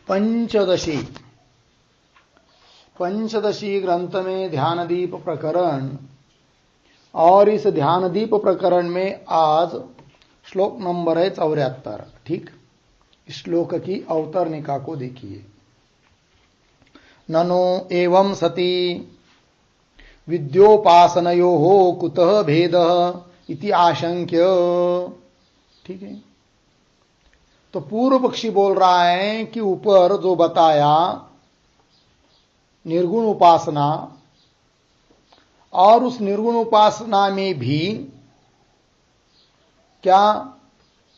पंचदशी पंचदशी ग्रंथ में ध्यानदीप प्रकरण, और इस ध्यानदीप प्रकरण में आज श्लोक नंबर है 74। ठीक, श्लोक की अवतरणिका को देखिए। ननो एवं सती विद्योपासनयोः कुतः भेदः इति आशंक्य। ठीक है, तो पूर्व पक्षी बोल रहा है कि ऊपर जो बताया निर्गुण उपासना, और उस निर्गुण उपासना में भी क्या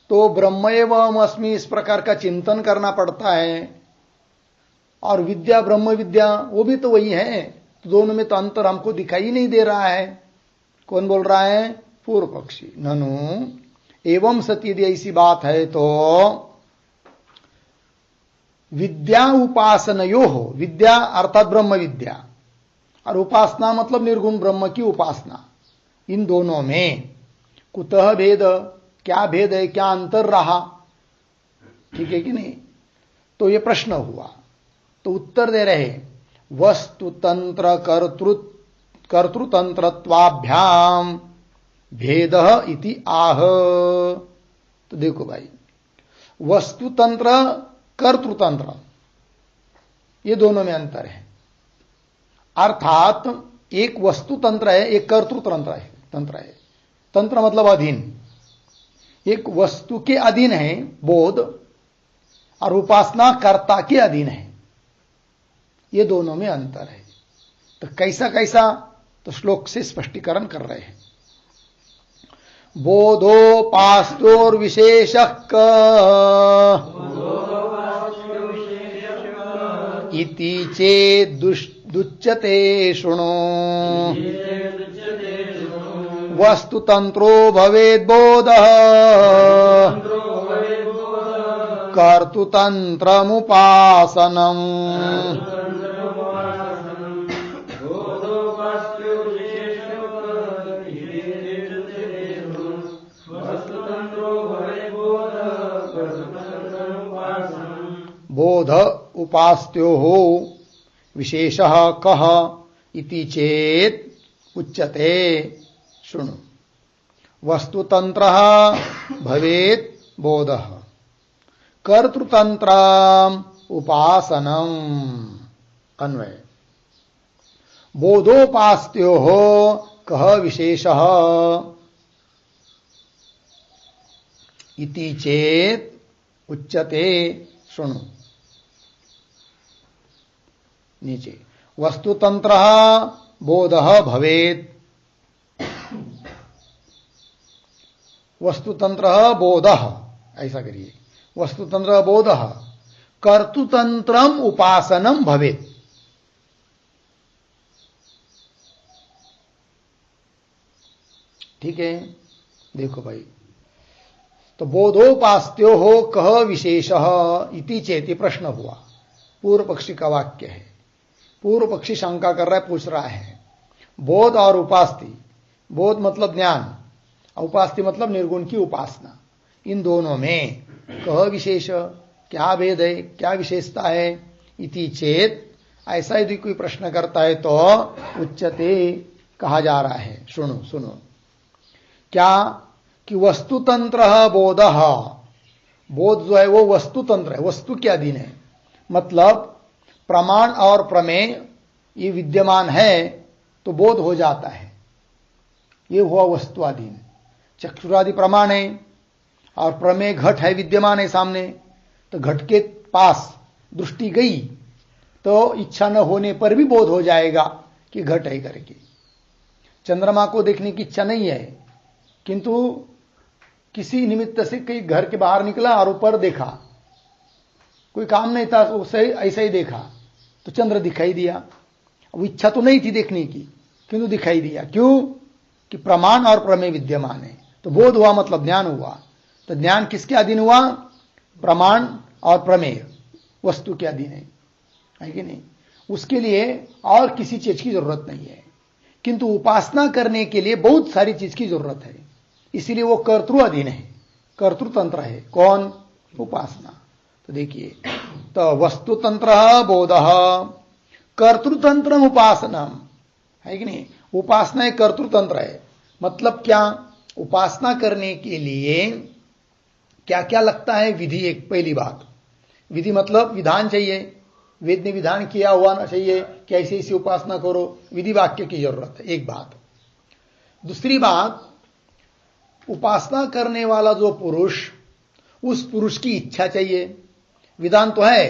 तो ब्रह्म एवं अस्मि इस प्रकार का चिंतन करना पड़ता है, और विद्या ब्रह्म विद्या वो भी तो वही है, तो दोनों में तो अंतर हमको दिखाई नहीं दे रहा है। कौन बोल रहा है? पूर्व पक्षी। ननु एवं सती यदि ऐसी बात है तो विद्या उपासनयो हो, विद्या अर्थात ब्रह्म विद्या और उपासना मतलब निर्गुण ब्रह्म की उपासना, इन दोनों में कुतः भेद, क्या भेद है, क्या अंतर रहा? ठीक है कि नहीं? तो ये प्रश्न हुआ, तो उत्तर दे रहे वस्तुतंत्र कर्तृतंत्रत्वाभ्याम भेद इति आह। तो देखो भाई, वस्तुतंत्र कर्तृतंत्र ये दोनों में अंतर है। अर्थात एक वस्तु तंत्र है, एक कर्तृतंत्र है। तंत्र मतलब अधीन। एक वस्तु के अधीन है बोध, और उपासना कर्ता के अधीन है। ये दोनों में अंतर है। तो कैसा कैसा? तो श्लोक से स्पष्टीकरण कर रहे हैं। बोधोपास्तोर्विशेषः इति चेदुच्यते शृणु। वस्तुतंत्रो भवेद्बोधः कर्तृतंत्रमुपासनम्। बोध उपास्त्योः विशेषः कः इति चेत् उच्यते शृणु। वस्तुतंत्रः भवेत् बोधः कर्तृतंत्रम् उपासनम्। अन्वय बोधोपास्त्योः कः विशेषः इति चेत् उच्यते शृणु। नीचे वस्तुतंत्र बोध भवेत्, वस्तुतंत्र बोध, ऐसा करिए, वस्तुतंत्र बोध कर्तृतंत्रम उपासनम भवेत्। ठीक है, देखो भाई, तो बोधोपास्त्यो हो कह विशेषः इति चेति प्रश्न हुआ। पूर्व पक्षी का वाक्य है। पूर्व पक्षी शंका कर रहा है, पूछ रहा है बोध और उपास्ति, बोध मतलब ज्ञान, उपास्ति मतलब निर्गुण की उपासना, इन दोनों में कह विशेष, क्या भेद है, क्या विशेषता है? इति चेत, ऐसा यदि कोई प्रश्न करता है तो उच्यते, कहा जा रहा है। सुनो सुनो, क्या कि वस्तुतंत्र बोध, बोध जो है वो वस्तुतंत्र है, वस्तु के अधीन है। मतलब प्रमाण और प्रमेय ये विद्यमान है तो बोध हो जाता है, ये हुआ वस्तु अधीन। चक्षुरादि प्रमाण है और प्रमेय घट है, विद्यमान है सामने, तो घट के पास दृष्टि गई तो इच्छा न होने पर भी बोध हो जाएगा कि घट है करके। चंद्रमा को देखने की इच्छा नहीं है, किंतु किसी निमित्त से कहीं घर के बाहर निकला और ऊपर देखा, कोई काम नहीं था, उसे ऐसा ही देखा तो चंद्र दिखाई दिया। अब इच्छा तो नहीं थी देखने की, किंतु दिखाई दिया। क्यों? कि प्रमाण और प्रमेय विद्यमान है, तो बोध हुआ मतलब ज्ञान हुआ। तो ज्ञान किसके अधीन हुआ? प्रमाण और प्रमेय, वस्तु के अधीन है कि नहीं? उसके लिए और किसी चीज की जरूरत नहीं है, किंतु उपासना करने के लिए बहुत सारी चीज की जरूरत है, इसीलिए वो कर्तृ अधीन है, कर्तृतंत्र है। कौन? उपासना। तो देखिए, तो वस्तुतंत्र बोध, कर्तृतंत्र उपासना है कि नहीं। उपासना एक कर्तृतंत्र है। मतलब क्या, उपासना करने के लिए क्या क्या लगता है? विधि। एक पहली बात, विधि मतलब विधान चाहिए, वेद ने विधान किया हुआ ना चाहिए कि ऐसे ऐसी उपासना करो, विधि वाक्य की जरूरत है, एक बात। दूसरी बात, उपासना करने वाला जो पुरुष, उस पुरुष की इच्छा चाहिए। विधान तो है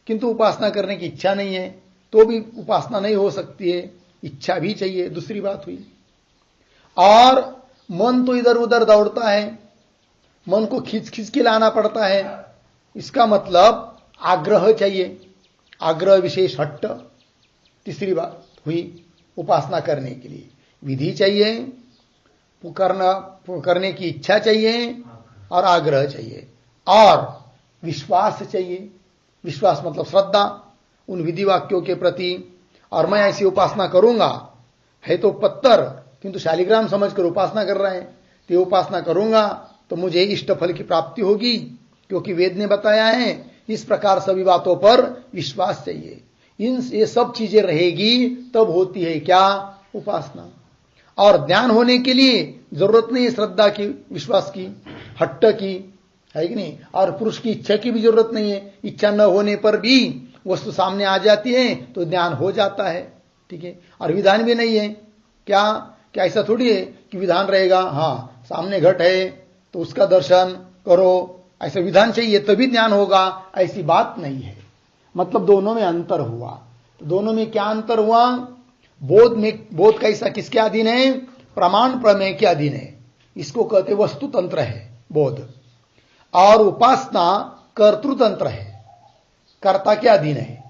किंतु उपासना करने की इच्छा नहीं है, तो भी उपासना नहीं हो सकती है, इच्छा भी चाहिए, दूसरी बात हुई। और मन तो इधर उधर दौड़ता है, मन को खींच खींच के लाना पड़ता है, इसका मतलब आग्रह चाहिए, आग्रह विशेष हट्ट। तीसरी बात हुई, उपासना करने के लिए विधि चाहिए, करने की इच्छा चाहिए और आग्रह चाहिए, और विश्वास चाहिए। विश्वास मतलब श्रद्धा उन विधि वाक्यों के प्रति। और मैं ऐसी उपासना करूंगा, है तो पत्थर किंतु शालिग्राम समझकर उपासना कर रहे हैं, तो ये उपासना करूंगा तो मुझे इष्ट फल की प्राप्ति होगी, क्योंकि वेद ने बताया है। इस प्रकार सभी बातों पर विश्वास चाहिए। ये सब चीजें रहेगी तब होती है क्या? उपासना। और ज्ञान होने के लिए जरूरत नहीं है श्रद्धा की, विश्वास की, हट्ट की, है कि नहीं। और पुरुष की इच्छा की भी जरूरत नहीं है, इच्छा न होने पर भी वस्तु सामने आ जाती है तो ज्ञान हो जाता है, ठीक है। और विधान भी नहीं है, क्या क्या ऐसा थोड़ी है कि विधान रहेगा, हाँ सामने घट है तो उसका दर्शन करो, ऐसा विधान चाहिए तभी ज्ञान होगा, ऐसी बात नहीं है। मतलब दोनों में अंतर हुआ। तो दोनों में क्या अंतर हुआ? बोध में, बोध कैसा किसके अधीन है? प्रमाण प्रमेय के अधीन है, इसको कहते वस्तु तंत्र है बोध। और उपासना कर्तृतंत्र है, कर्ता के अधीन है।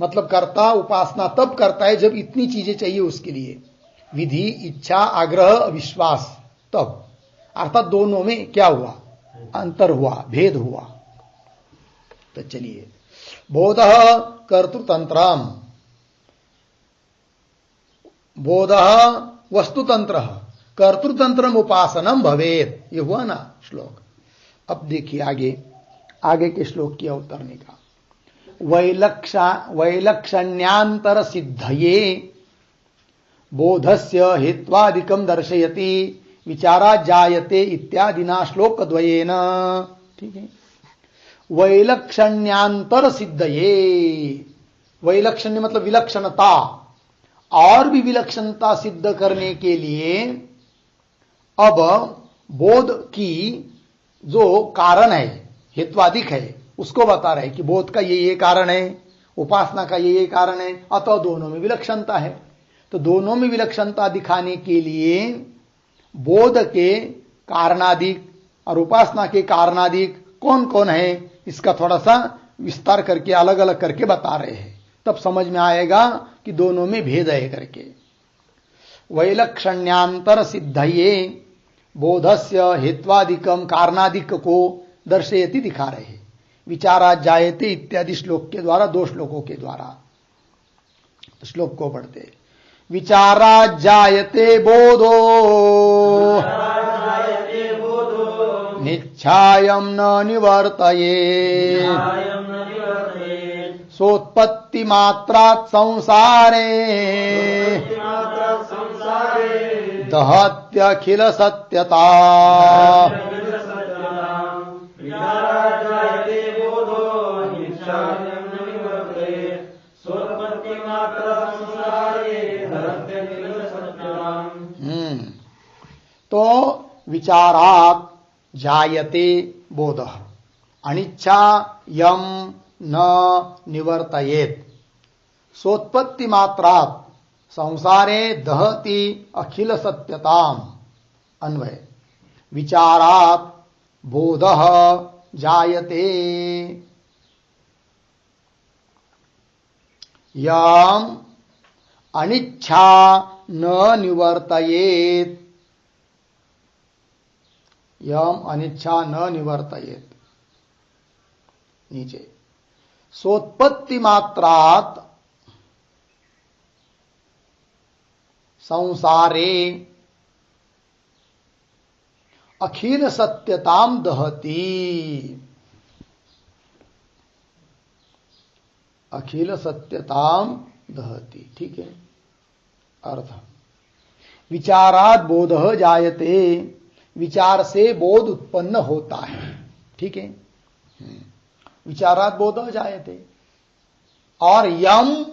मतलब कर्ता उपासना तब करता है जब इतनी चीजें चाहिए उसके लिए, विधि, इच्छा, आग्रह, विश्वास, तब। अर्थात दोनों में क्या हुआ? अंतर हुआ, भेद हुआ। तो चलिए, बोध कर्तृतंत्रम, बोध वस्तुतंत्र, कर्तृतंत्रम उपासनम भवेत, ये हुआ ना श्लोक। अब देखिए आगे के श्लोक की अवतरणी का। वैलक्षण्यान्तर सिद्धये बोधस्य हेत्वादिकम दर्शयति विचारा जायते इत्यादिना श्लोक द्वयेन, ठीक है। वैलक्षण्यान्तर सिद्धये, वैलक्षण्य मतलब विलक्षणता, और भी विलक्षणता सिद्ध करने के लिए अब बोध की जो कारण है, हेत्वादिक है, उसको बता रहे कि बोध का ये कारण है, उपासना का ये कारण है, अतः दोनों में विलक्षणता है। तो दोनों में विलक्षणता दिखाने के लिए बोध के कारणादिक और उपासना के कारणादिक कौन कौन है, इसका थोड़ा सा विस्तार करके अलग अलग करके बता रहे हैं, तब समझ में आएगा कि दोनों में भेद है करके। वैलक्षण्यान्तर सिद्धये बोधस्य हेत्वादिकम कारणादिक को दर्शयति दिखा रहे हैं, विचारा जायते इत्यादि श्लोक के द्वारा, दो श्लोकों के द्वारा। श्लोक को पढ़ते, विचारा जायते बोधो निच्छायम न निवर्तये सोत्पत्ति मात्रात् संसारे दहत्यखिल सत्यता। तो विचारात जायते बोध, अनिच्छा यम न निवर्तयेत, सोत्पत्ति मात्रात् संसारे दहति अखिल सत्यताम। अन्वय, विचारात बोध जायते यम अनिच्छा न निवर्तयेत, यम अनिच्छा न निवर्तयेत। नीचे, सोत्पत्ति मात्रात् संसारे अखिल सत्यताम दहती। अखिल सत्यताम दहति। ठीक है। अर्थ विचारात बोध जायते, विचार से बोध उत्पन्न होता है। ठीक है। विचारात बोध जायते। और यम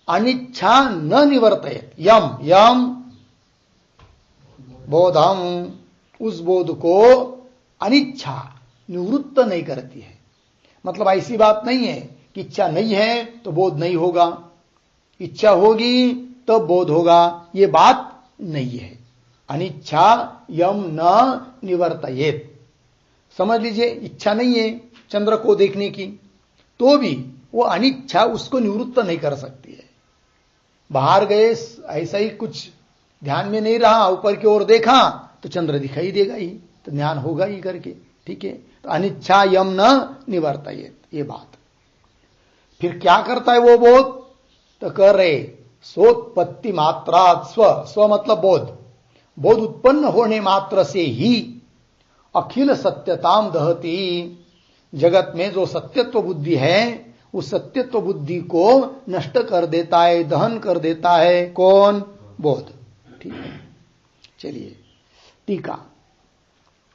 अनिच्छा न निवर्तयेत, यम यम बोधम, उस बोध को अनिच्छा निवृत्त नहीं करती है। मतलब ऐसी बात नहीं है कि इच्छा नहीं है तो बोध नहीं होगा, इच्छा होगी तो बोध होगा, ये बात नहीं है। अनिच्छा यम न निवर्तयेत। समझ लीजिए इच्छा नहीं है चंद्र को देखने की, तो भी वो अनिच्छा उसको निवृत्त नहीं कर सकती है। बाहर गए, ऐसा ही कुछ ध्यान में नहीं रहा, ऊपर की ओर देखा तो चंद्र दिखाई देगा ही, तो ज्ञान होगा ही करके। ठीक है। तो अनिच्छा यम न निवर्तयेत, ये बात। फिर क्या करता है वो बोध? तो कर रहे सोत्पत्ति मात्रा, स्व स्व मतलब बोध, बोध उत्पन्न होने मात्र से ही अखिल सत्यताम दहती, जगत में जो सत्यत्व बुद्धि है उस सत्यत्व बुद्धि को नष्ट कर देता है, दहन कर देता है। कौन? बोध। ठीक है। चलिए टीका।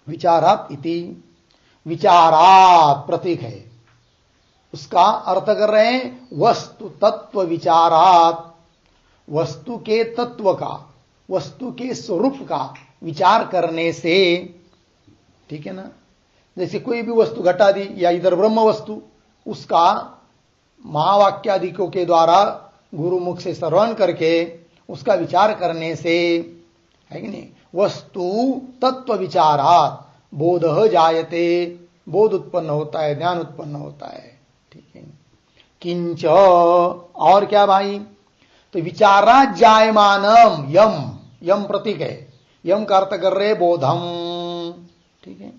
विचारात इति, विचारात प्रतीक है, उसका अर्थ कर रहे हैं वस्तु तत्व विचारात, वस्तु के तत्व का, वस्तु के स्वरूप का विचार करने से। ठीक है ना। जैसे कोई भी वस्तु घटा दी या इधर ब्रह्म वस्तु, उसका महावाक्यादिकों के द्वारा गुरुमुख से श्रवण करके उसका विचार करने से, है कि नहीं, वस्तु तत्व विचारात बोध जायते, बोध उत्पन्न होता है, ज्ञान उत्पन्न होता है। ठीक है। किंच, और क्या भाई? तो विचारात जायमानम, यम यम प्रतीक है, यम का अर्थ कर रहे बोधम। ठीक है।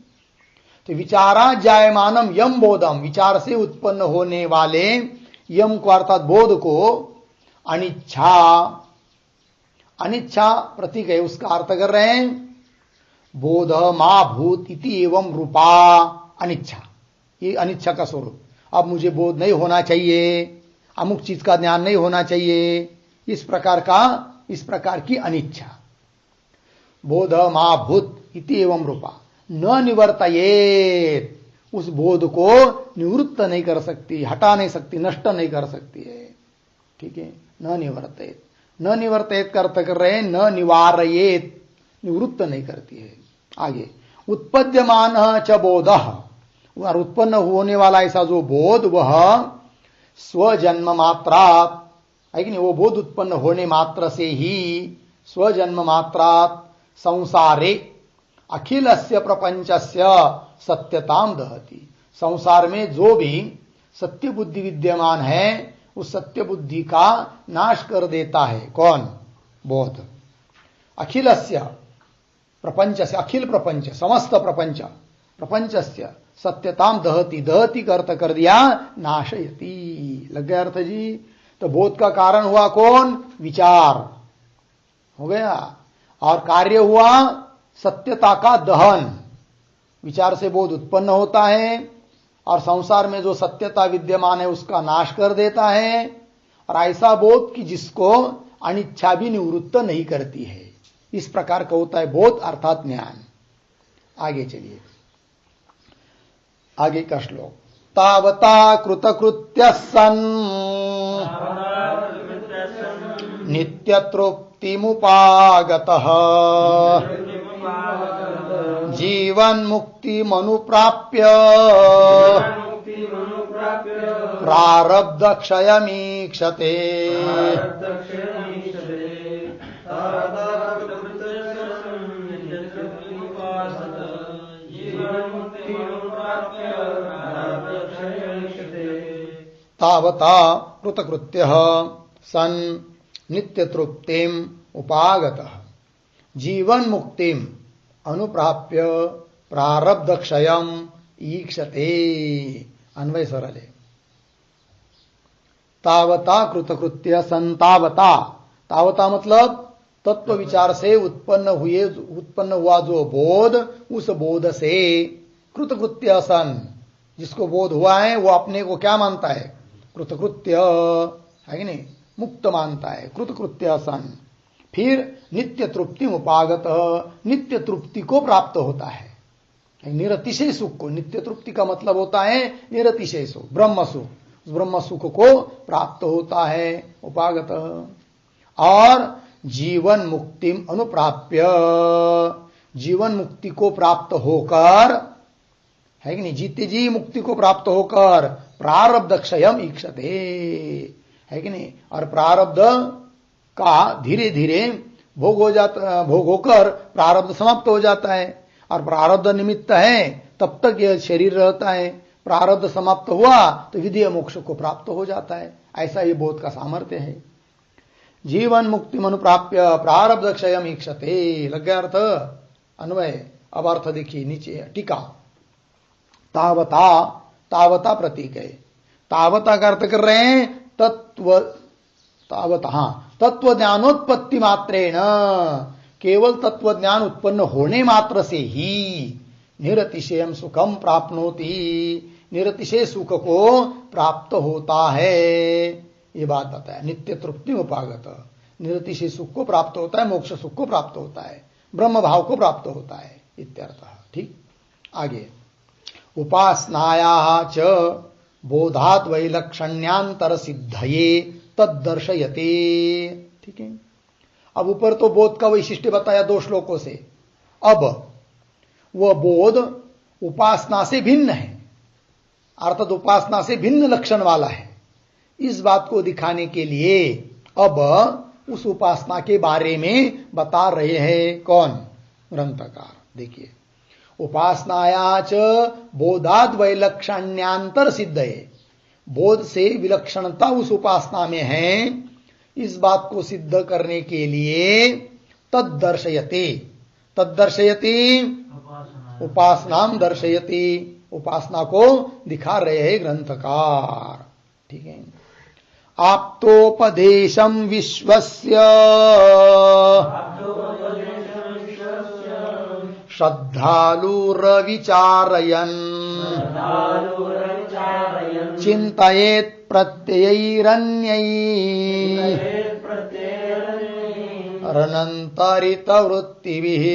तो विचारात जायमानम यम बोधम, विचार से उत्पन्न होने वाले यम को अर्थात बोध को अनिच्छा, अनिच्छा प्रतीक है, उसका अर्थ कर रहे हैं बोध मा भूत इति एवं रूपा अनिच्छा, ये अनिच्छा का स्वरूप। अब मुझे बोध नहीं होना चाहिए, अमुक चीज का ज्ञान नहीं होना चाहिए, इस प्रकार की अनिच्छा। बोध मा भूत इति एवं रूपा न निवर्तयेत, उस बोध को निवृत्त नहीं कर सकती, हटा नहीं सकती, नष्ट नहीं कर सकती है। ठीक है। न निवर्तयेत, न निवर्तयेत का अर्थ कर रहे हैं न निवारयेत, निवृत्त नहीं करती है। आगे उत्पद्यमान च बोधः, और उत्पन्न होने वाला ऐसा जो बोध वह स्वजन्म मात्रात, है कि नहीं, वो बोध उत्पन्न होने मात्र से ही स्वजन्म मात्रात संसारे अखिलस्य प्रपंचस्य सत्यताम दहति, संसार में जो भी सत्य बुद्धि विद्यमान है उस सत्य बुद्धि का नाश कर देता है। कौन? बोध। अखिलस्य प्रपंचस्य, अखिल प्रपंच समस्त प्रपंच, प्रपंचस्य सत्यताम दहति, दहति का अर्थ कर दिया नाशयति। लग गया अर्थ जी? तो बोध का कारण हुआ कौन? विचार हो गया, और कार्य हुआ सत्यता का दहन। विचार से बोध उत्पन्न होता है और संसार में जो सत्यता विद्यमान है उसका नाश कर देता है, और ऐसा बोध कि जिसको अनिच्छा भी निवृत्त नहीं करती है। इस प्रकार का होता है बोध अर्थात ज्ञान। आगे चलिए, आगे का श्लोक। तावता कृतकृत्य सन् नित्य तृप्तिमुपागतः जीवन मुक्ति मनुप्राप्य प्रारब्ध क्षयमीक्षते। तावता कृतकृत्यः सन् नित्य तृप्तिम उपागतः जीवन मुक्तिम अनुप्राप्य प्रारब्ध क्षयम ईक्षते। अन्वय सरल है। तावता कृतकृत्य संतावता, तावता मतलब तत्व विचार से उत्पन्न हुआ जो बोध, उस बोध से कृतकृत्य सन, जिसको बोध हुआ है वो अपने को क्या मानता है? कृतकृत्य है कि नहीं, मुक्त मानता है, कृतकृत्य सन। फिर नित्य तृप्ति उपागत, नित्य तृप्ति को प्राप्त होता है, निरतिशय सुख को। नित्य तृप्ति का मतलब होता है निरतिशय सुख, ब्रह्म सुख। उस ब्रह्म सुख को प्राप्त होता है उपागत। और जीवन मुक्ति अनुप्राप्य, जीवन मुक्ति को प्राप्त होकर है कि नहीं, जीते जी मुक्ति को प्राप्त होकर प्रारब्ध क्षयम ईक्षते है कि नहीं। और प्रारब्ध का धीरे धीरे भोग हो जाता, भोग होकर प्रारब्ध समाप्त हो जाता है। और प्रारब्ध निमित्त है तब तक यह शरीर रहता है, प्रारब्ध समाप्त हुआ तो विधेय मोक्ष को प्राप्त हो जाता है। ऐसा ये बोध का सामर्थ्य है। जीवन मुक्ति अनुप्राप्य प्रारब्ध क्षयम ईक्षते, लग गया अर्थ, अन्वय। अब अर्थ देखिए नीचे टीका। तावता, तावता प्रतीक है। तावता का अर्थ कर रहे हैं तत्व, तावता, हाँ, तत्व ज्ञानोत्पत्ति मात्रेण, केवल तत्व ज्ञान उत्पन्न होने मात्र से ही निरतिशयम सुखम प्राप्नोति, निरतिशय सुख को प्राप्त होता है। ये बात बताया। नित्य तृप्ति उपागत, निरतिशय सुख को प्राप्त होता है, मोक्ष सुख को प्राप्त होता है, ब्रह्म भाव को प्राप्त होता है इत्यर्थ। ठीक, आगे। उपासनाया च बोधात वैलक्षण्यान्तर सिद्धये तद्दर्शयते। ठीक है, अब ऊपर तो बोध का वैशिष्ट्य बताया 2 श्लोकों से। अब वह बोध उपासना से भिन्न है, अर्थात उपासना से भिन्न लक्षण वाला है। इस बात को दिखाने के लिए अब उस उपासना के बारे में बता रहे हैं कौन, ग्रंथकार। देखिए, उपासनाया च बोधाद वैलक्षण्यान्तर सिद्धये, बोध से विलक्षणता उस उपासना में है, इस बात को सिद्ध करने के लिए तद्दर्शयति, तद्दर्शयति उपासनाम दर्शयति, उपासना को दिखा रहे हैं ग्रंथकार। ठीक है। आप्तोपदेशम विश्वस्य श्रद्धालुरविचारयन् चिन्तयेत् प्रत्ययैरन्यैः अनन्तरितवृत्तिभिः।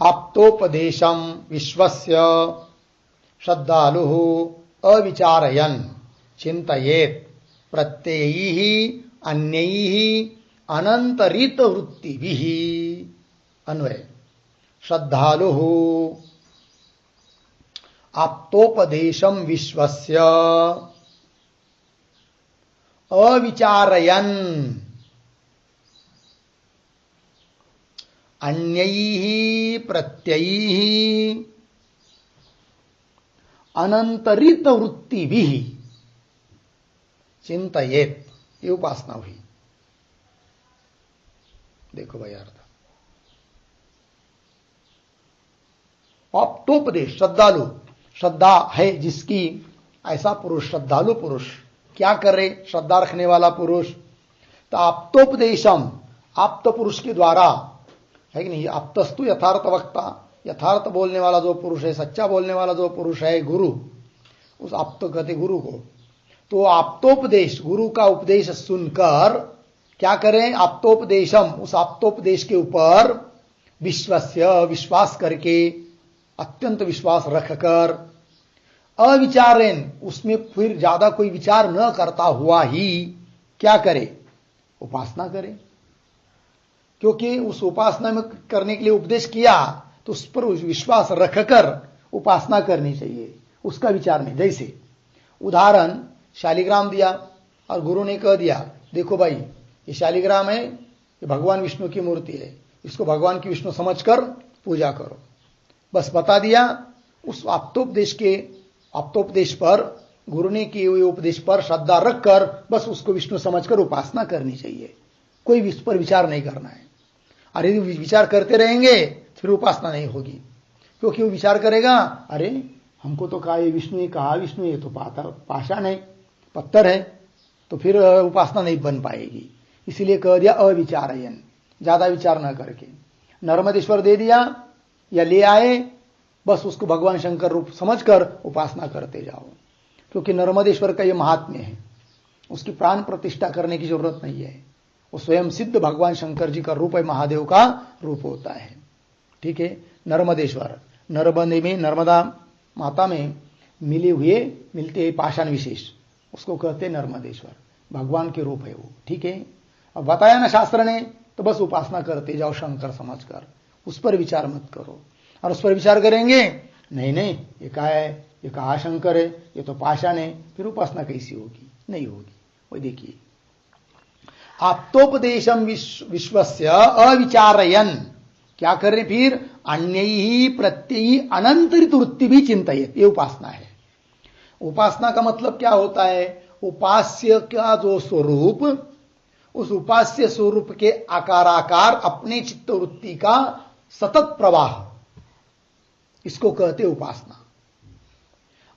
आप्तोपदेशम विश्वस्य श्रद्धालुः अविचारयन् चिन्तयेत् प्रत्ययैः अन्यैः अनंतरित वृत्तिभिः। अन्वय। श्रद्धालुः आप्तोपदेशम विश्वस्य अविचारयन् अन्यैः प्रत्ययैः अनंतरित वृत्तिभिः चिंतयेत्, ये उपासना हुई। देखो भाई अर्थ। आप्तोपदेश, श्रद्धालु, श्रद्धा है जिसकी, ऐसा पुरुष, श्रद्धालु पुरुष क्या करे, श्रद्धा रखने वाला पुरुष। तो आप्तोपदेशम, आप्त पुरुष के द्वारा है कि नहीं, आप्तस्तु यथार्थ वक्ता, यथार्थ बोलने वाला जो पुरुष है, सच्चा बोलने वाला जो पुरुष है, गुरु, उस आप्त कहते गुरु को। तो आप्तोपदेश, गुरु का उपदेश सुनकर क्या करें, आप्तोपदेशम, उस आप्तोपदेश के ऊपर विश्वस्य, विश्वास करके, अत्यंत विश्वास रखकर, अविचारेन, उसमें फिर ज्यादा कोई विचार न करता हुआ ही क्या करे, उपासना करे। क्योंकि उस उपासना में करने के लिए उपदेश किया तो उस पर विश्वास रखकर उपासना करनी चाहिए, उसका विचार नहीं। जैसे उदाहरण शालिग्राम दिया और गुरु ने कह दिया, देखो भाई ये शालिग्राम है, ये भगवान विष्णु की मूर्ति है, इसको भगवान की विष्णु समझकर पूजा करो, बस बता दिया। उस आप्तोपदेश पर, गुरु ने किए हुए उपदेश पर श्रद्धा रखकर बस उसको विष्णु समझकर उपासना करनी चाहिए, कोई इस पर विचार नहीं करना है। और यदि विचार करते रहेंगे फिर उपासना नहीं होगी, क्योंकि वो विचार करेगा, अरे हमको तो कहा ये विष्णु, ये कहा विष्णु, ये तो पाषाण है, पत्थर है, तो फिर उपासना नहीं बन पाएगी। इसीलिए कह दिया अविचारयन, ज्यादा विचार न करके। नर्मदेश्वर दे दिया या ले आए, बस उसको भगवान शंकर रूप समझकर उपासना करते जाओ, क्योंकि नर्मदेश्वर का यह महात्म्य है। उसकी प्राण प्रतिष्ठा करने की जरूरत नहीं है, वो स्वयं सिद्ध भगवान शंकर जी का रूप है, महादेव का रूप होता है। ठीक है, नर्मदेश्वर, नर्मदे में, नर्मदा माता में मिलते पाषाण विशेष, उसको कहते नर्मदेश्वर, भगवान के रूप है वो। ठीक है, अब बताया ना शास्त्र ने, तो बस उपासना करते जाओ शंकर समझकर, उस पर विचार मत करो। और उस पर विचार करेंगे, नहीं नहीं ये क्या है, ये कहा शंकर है, ये तो पाषाण है, फिर उपासना कैसी होगी? नहीं होगी। वही देखिए, आप्तोपदेशम विश्वस्य अविचारयन, क्या कर रहे फिर? अन्यैहि प्रत्ययी अनंतरित वृत्ति भी चिंतित, ये उपासना है। उपासना का मतलब क्या होता है? उपास्य का जो स्वरूप, उस उपास्य स्वरूप के आकाराकार अपने चित्तवृत्ति का सतत प्रवाह, इसको कहते उपासना।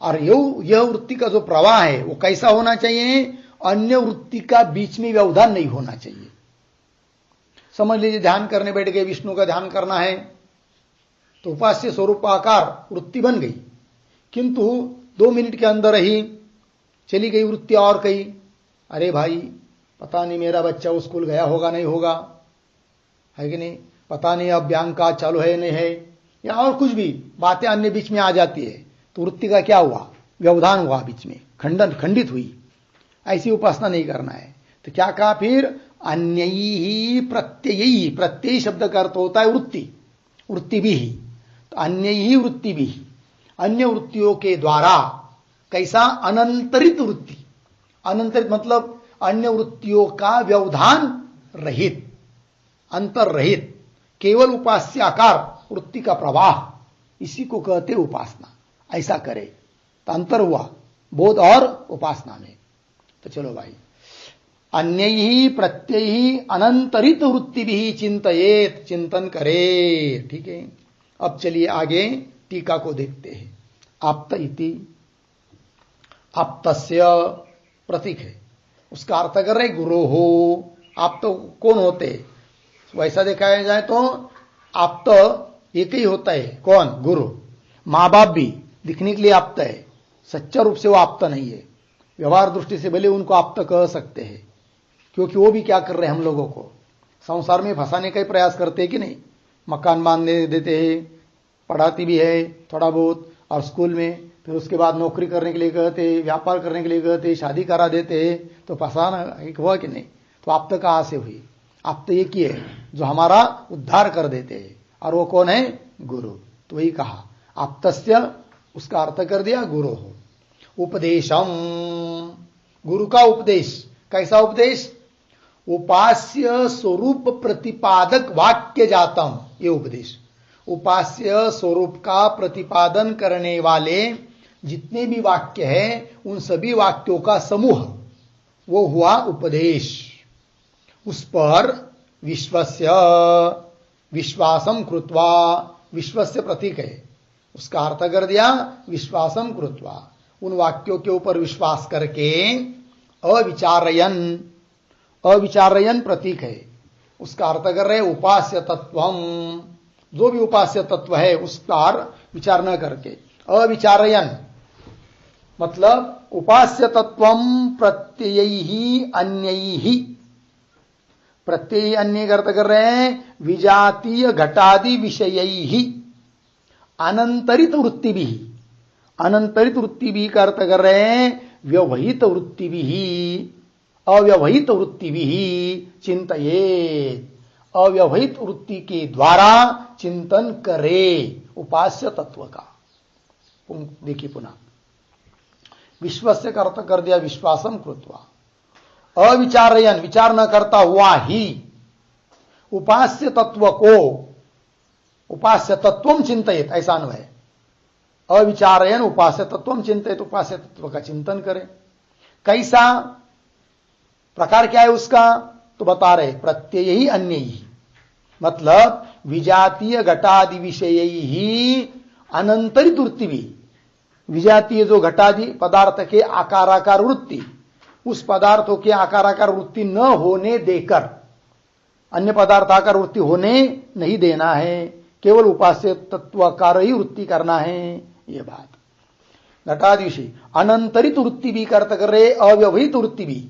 और यह वृत्ति का जो प्रवाह है वो कैसा होना चाहिए? अन्य वृत्ति का बीच में व्यवधान नहीं होना चाहिए। समझ लीजिए ध्यान करने बैठ गए, विष्णु का ध्यान करना है, तो उपास्य स्वरूप आकार वृत्ति बन गई, किंतु 2 मिनट के अंदर ही चली गई वृत्ति और कहीं, अरे भाई पता नहीं मेरा बच्चा स्कूल गया होगा नहीं होगा, है कि नहीं, पता नहीं अब बैंक का चालू है नहीं है, या और कुछ भी बातें अन्य बीच में आ जाती है, तो वृत्ति का क्या हुआ? व्यवधान हुआ, बीच में खंडित हुई। ऐसी उपासना नहीं करना है। तो क्या कहा फिर? अन्यैहि प्रत्ययी, प्रत्यय शब्द का अर्थ होता है वृत्ति, वृत्ति भी ही, तो अन्यैहि वृत्ति भी, अन्य वृत्तियों के द्वारा। कैसा? अनंतरित वृत्ति, अनंतरित मतलब अन्य वृत्तियों का व्यवधान रहित, अंतर रहित, केवल उपास्य आकार वृत्ति का प्रवाह, इसी को कहते उपासना। ऐसा करे तो अंतर हुआ बोध और उपासना में। तो चलो भाई, अन्यैहि प्रत्ययि अनंतरित वृत्ति भी चिंतयेत, चिंतन करे। ठीक है, अब चलिए आगे टीका को देखते हैं। आप्त इति, आप्तस्य प्रतीक है, उसका अर्थ कर रहे गुरु हो। आप्त कौन होते? वैसा देखा जाए तो आप्त एक ही होता है, कौन? गुरु। माँ बाप भी दिखने के लिए आप्त है, सच्चा रूप से वो आप्त नहीं है। व्यवहार दृष्टि से भले उनको आप्त कह सकते हैं, क्योंकि वो भी क्या कर रहे हैं, हम लोगों को संसार में फंसाने का ही प्रयास करते हैं कि नहीं। मकान बांधने देते हैं, पढ़ाती भी है थोड़ा बहुत, और स्कूल में, फिर उसके बाद नौकरी करने के लिए कहते, व्यापार करने के लिए कहते, शादी करा देते हैं, तो फंसाना हुआ कि नहीं। तो आप्त कहाँ से हुई? आप्त एक ही है जो हमारा उद्धार कर देते हैं, और वो कौन है? गुरु। तो वही कहा आप्तस्य, उसका अर्थ कर दिया गुरु हो। उपदेशम, गुरु का उपदेश। कैसा उपदेश? उपास्य स्वरूप प्रतिपादक वाक्य जातम, ये उपदेश। उपास्य स्वरूप का प्रतिपादन करने वाले जितने भी वाक्य हैं, उन सभी वाक्यों का समूह, वो हुआ उपदेश। उस पर विश्वस्य, विश्वासम कृत्वा, विश्वस्य प्रतीक है, उसका अर्थ कर दिया विश्वासम कृत्वा, उन वाक्यों के ऊपर विश्वास करके। अविचारयन, अविचारयन प्रतीक है, उसका अर्थ कर रहे उपास्य तत्वम, जो भी उपास्य तत्व है उस पर विचार न करके। अविचारयन मतलब उपास्य तत्वम प्रत्ययैहि अन्यैहि, प्रत्यय अन्य अर्थ कर रहे हैं विजातीय घटादि विषयैहि अनंतरित वृत्ति भी, अनंतरित वृत्ति भी का अर्थ कर रहे हैं व्यवहित वृत्ति भी, अव्यवहित वृत्ति भी चिंतयेत, अव्यवहित वृत्ति के द्वारा चिंतन करे उपास्य तत्व का। देखिए पुनः, विश्वस्य का अर्थ कर दिया विश्वासम कृत्वा। अविचारयन, विचार न करता हुआ ही उपास्य तत्व को, उपास्य तत्वम चिंतित, ऐसा अन्वय। अविचारयन उपास्य तत्वम चिंतित, उपास्य तत्व का चिंतन करे। कैसा प्रकार क्या है उसका? तो बता रहे प्रत्यय ही अन्य ही, मतलब विजातीय घटादि विषय ही अनंतरित वृत्ति भी, विजातीय जो घटादि पदार्थ के आकाराकार वृत्ति, उस पदार्थों के आकार वृत्ति न होने देकर अन्य पदार्थ आकार वृत्ति होने नहीं देना है, केवल उपास्य तत्वाकार ही वृत्ति करना है। ये बात घटादिशि अनंतरित वृत्ति भी कर रहे, अव्यवहित वृत्ति भी,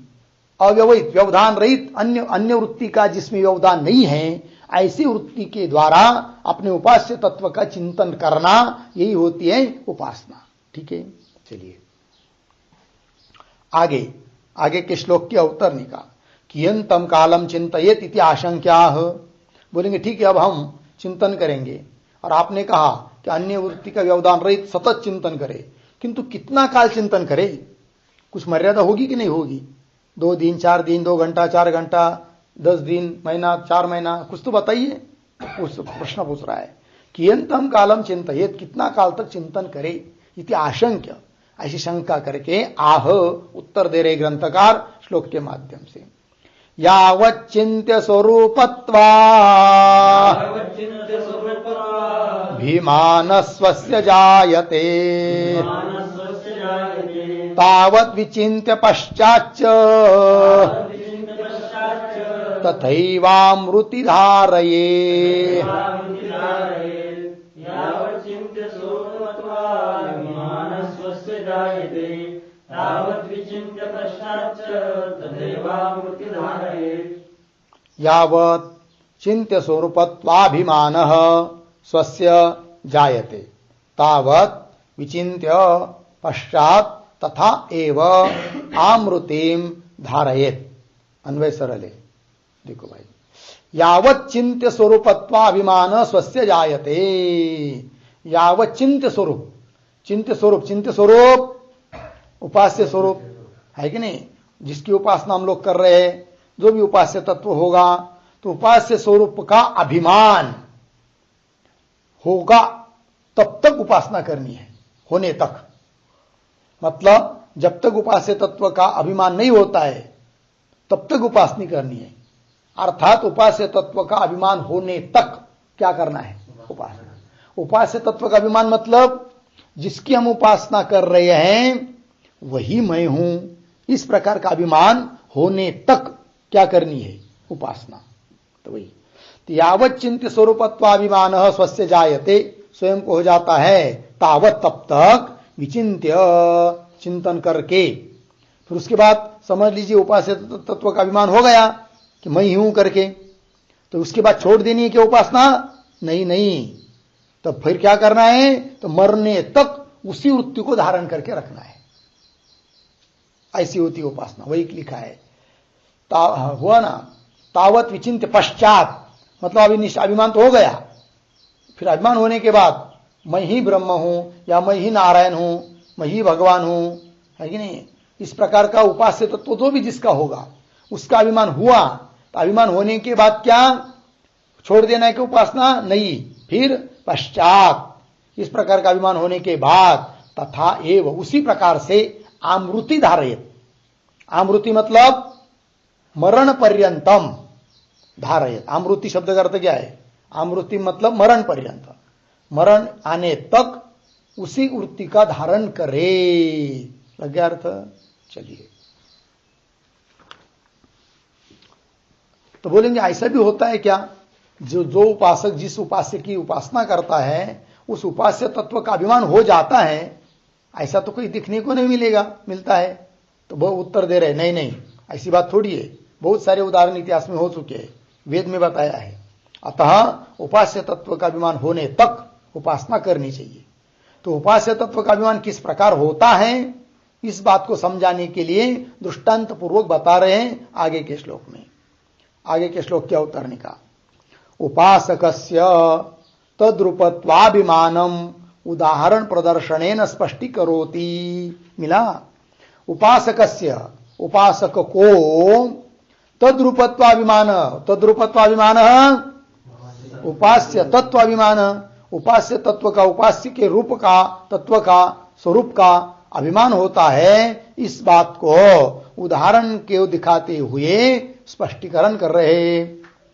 अव्यवहित व्यवधान रहित अन्य वृत्ति का जिसमें व्यवधान नहीं है, ऐसी वृत्ति के द्वारा अपने उपास्य तत्व का चिंतन करना, यही होती है उपासना। ठीक है, चलिए आगे के श्लोक के अवतरणी का कियंतम कालम चिंतयेत इति आशंक्याः। बोलेंगे ठीक है, अब हम चिंतन करेंगे, और आपने कहा कि अन्य वृत्ति का व्यवधान रहित सतत चिंतन करे, किंतु कितना काल चिंतन करे, कुछ मर्यादा होगी कि नहीं होगी? 2 दिन 4 दिन, 2 घंटा 4 घंटा, 10 दिन, महीना 4 महीना, कुछ तो बताइए। उस प्रश्न पूछ रहा है, कियंतम कालम चिंतयेत, कितना काल तक चिंतन करे, इति आशंक्य, ऐसी शंका करके आह उत्तर दे रहे ग्रंथकार श्लोक के माध्यम से। यावच्चिन्त्य स्वरूपत्वा भीमानस्वस्य जायते तावत् विचिन्त्य पश्चाच्च तथैवामृति धारये। यावत् चिन्त्य स्वरूपत्वाभिमानः स्वस्य जायते तावत् विचिन्त्य पश्चात् तथा एव आमृतिम धारयेत्। अन्वय सरल है, देखो भाई, यावत् चिन्त्य स्वरूपत्वाभिमान स्वस्य जायते, यावत् चिन्त्य स्वरूप, चिन्त्य स्वरूप उपास्य स्वरूप है कि नहीं, जिसकी उपासना हम लोग कर रहे हैं, जो भी उपास्य तत्व होगा, तो उपास्य स्वरूप का अभिमान होगा तब तक उपासना करनी है, होने तक। मतलब जब तक उपास्य तत्व का अभिमान नहीं होता है तब तक उपासना करनी है, अर्थात उपास्य तत्व का अभिमान होने तक क्या करना है, उपासना। उपास्य तत्व का अभिमान मतलब जिसकी हम उपासना कर रहे हैं वही मैं हूं, इस प्रकार का अभिमान होने तक क्या करनी है, उपासना। तो वही तो यावत् चिन्त्य स्वरूपत्वाभिमान स्वस्य जायते, स्वयं को हो जाता है, तावत तब तक विचिन्त्य चिंतन करके, फिर उसके बाद समझ लीजिए उपास्य तत्व का अभिमान हो गया कि मैं ही हूं करके, तो उसके बाद छोड़ देनी है कि उपासना नहीं, तब फिर क्या करना है, तो मरने तक उसी वृत्ति को धारण करके रखना है, ऐसी होती है उपासना। वही लिखा है, हुआ ना, तावत विचिन्त्य पश्चात, मतलब अभी अभिमान तो हो गया, फिर अभिमान होने के बाद मैं ही ब्रह्म हूं, या मैं ही नारायण हूं, मैं ही भगवान हूं, है कि नहीं, इस प्रकार का उपास्य तत्व जो भी जिसका होगा उसका अभिमान हुआ, तो अभिमान होने के बाद क्या छोड़ देना है कि उपासना नहीं, फिर पश्चात इस प्रकार का अभिमान होने के बाद तथा एव उसी प्रकार से आमृति धारयेत्। आमृति मतलब मरण पर्यंतम धारयेत्। आमृति शब्द का अर्थ क्या है, आमृति मतलब मरण पर्यंत, मरण आने तक उसी वृत्ति का धारण करे, लग गया अर्थ। चलिए, तो बोलेंगे ऐसा भी होता है क्या, जो उपासक जिस उपास्य की उपासना करता है उस उपास्य तत्व का अभिमान हो जाता है, ऐसा तो कोई दिखने को नहीं मिलता है। तो वो उत्तर दे रहे नहीं, ऐसी बात थोड़ी है, बहुत सारे उदाहरण इतिहास में हो चुके हैं, वेद में बताया है। अतः उपास्य तत्व का अभिमान होने तक उपासना करनी चाहिए। तो उपास्य तत्व का अभिमान किस प्रकार होता है, इस बात को समझाने के लिए दृष्टांत पूर्वक बता रहे हैं आगे के श्लोक में। आगे के श्लोक के अवतरणी का, उपासकस्य तद्रूपत्वाभिमानम उदाहरण प्रदर्शनेन स्पष्टीकरोति। मिला, उपासकस्य, उपासक को तद्रूपत्वाभिमान, तद्रूपत्वाभिमान उपास्य तत्वाभिमान, उपास्य तत्व का, उपास्य के रूप का, तत्व का, स्वरूप का अभिमान होता है, इस बात को उदाहरण के दिखाते हुए स्पष्टीकरण कर रहे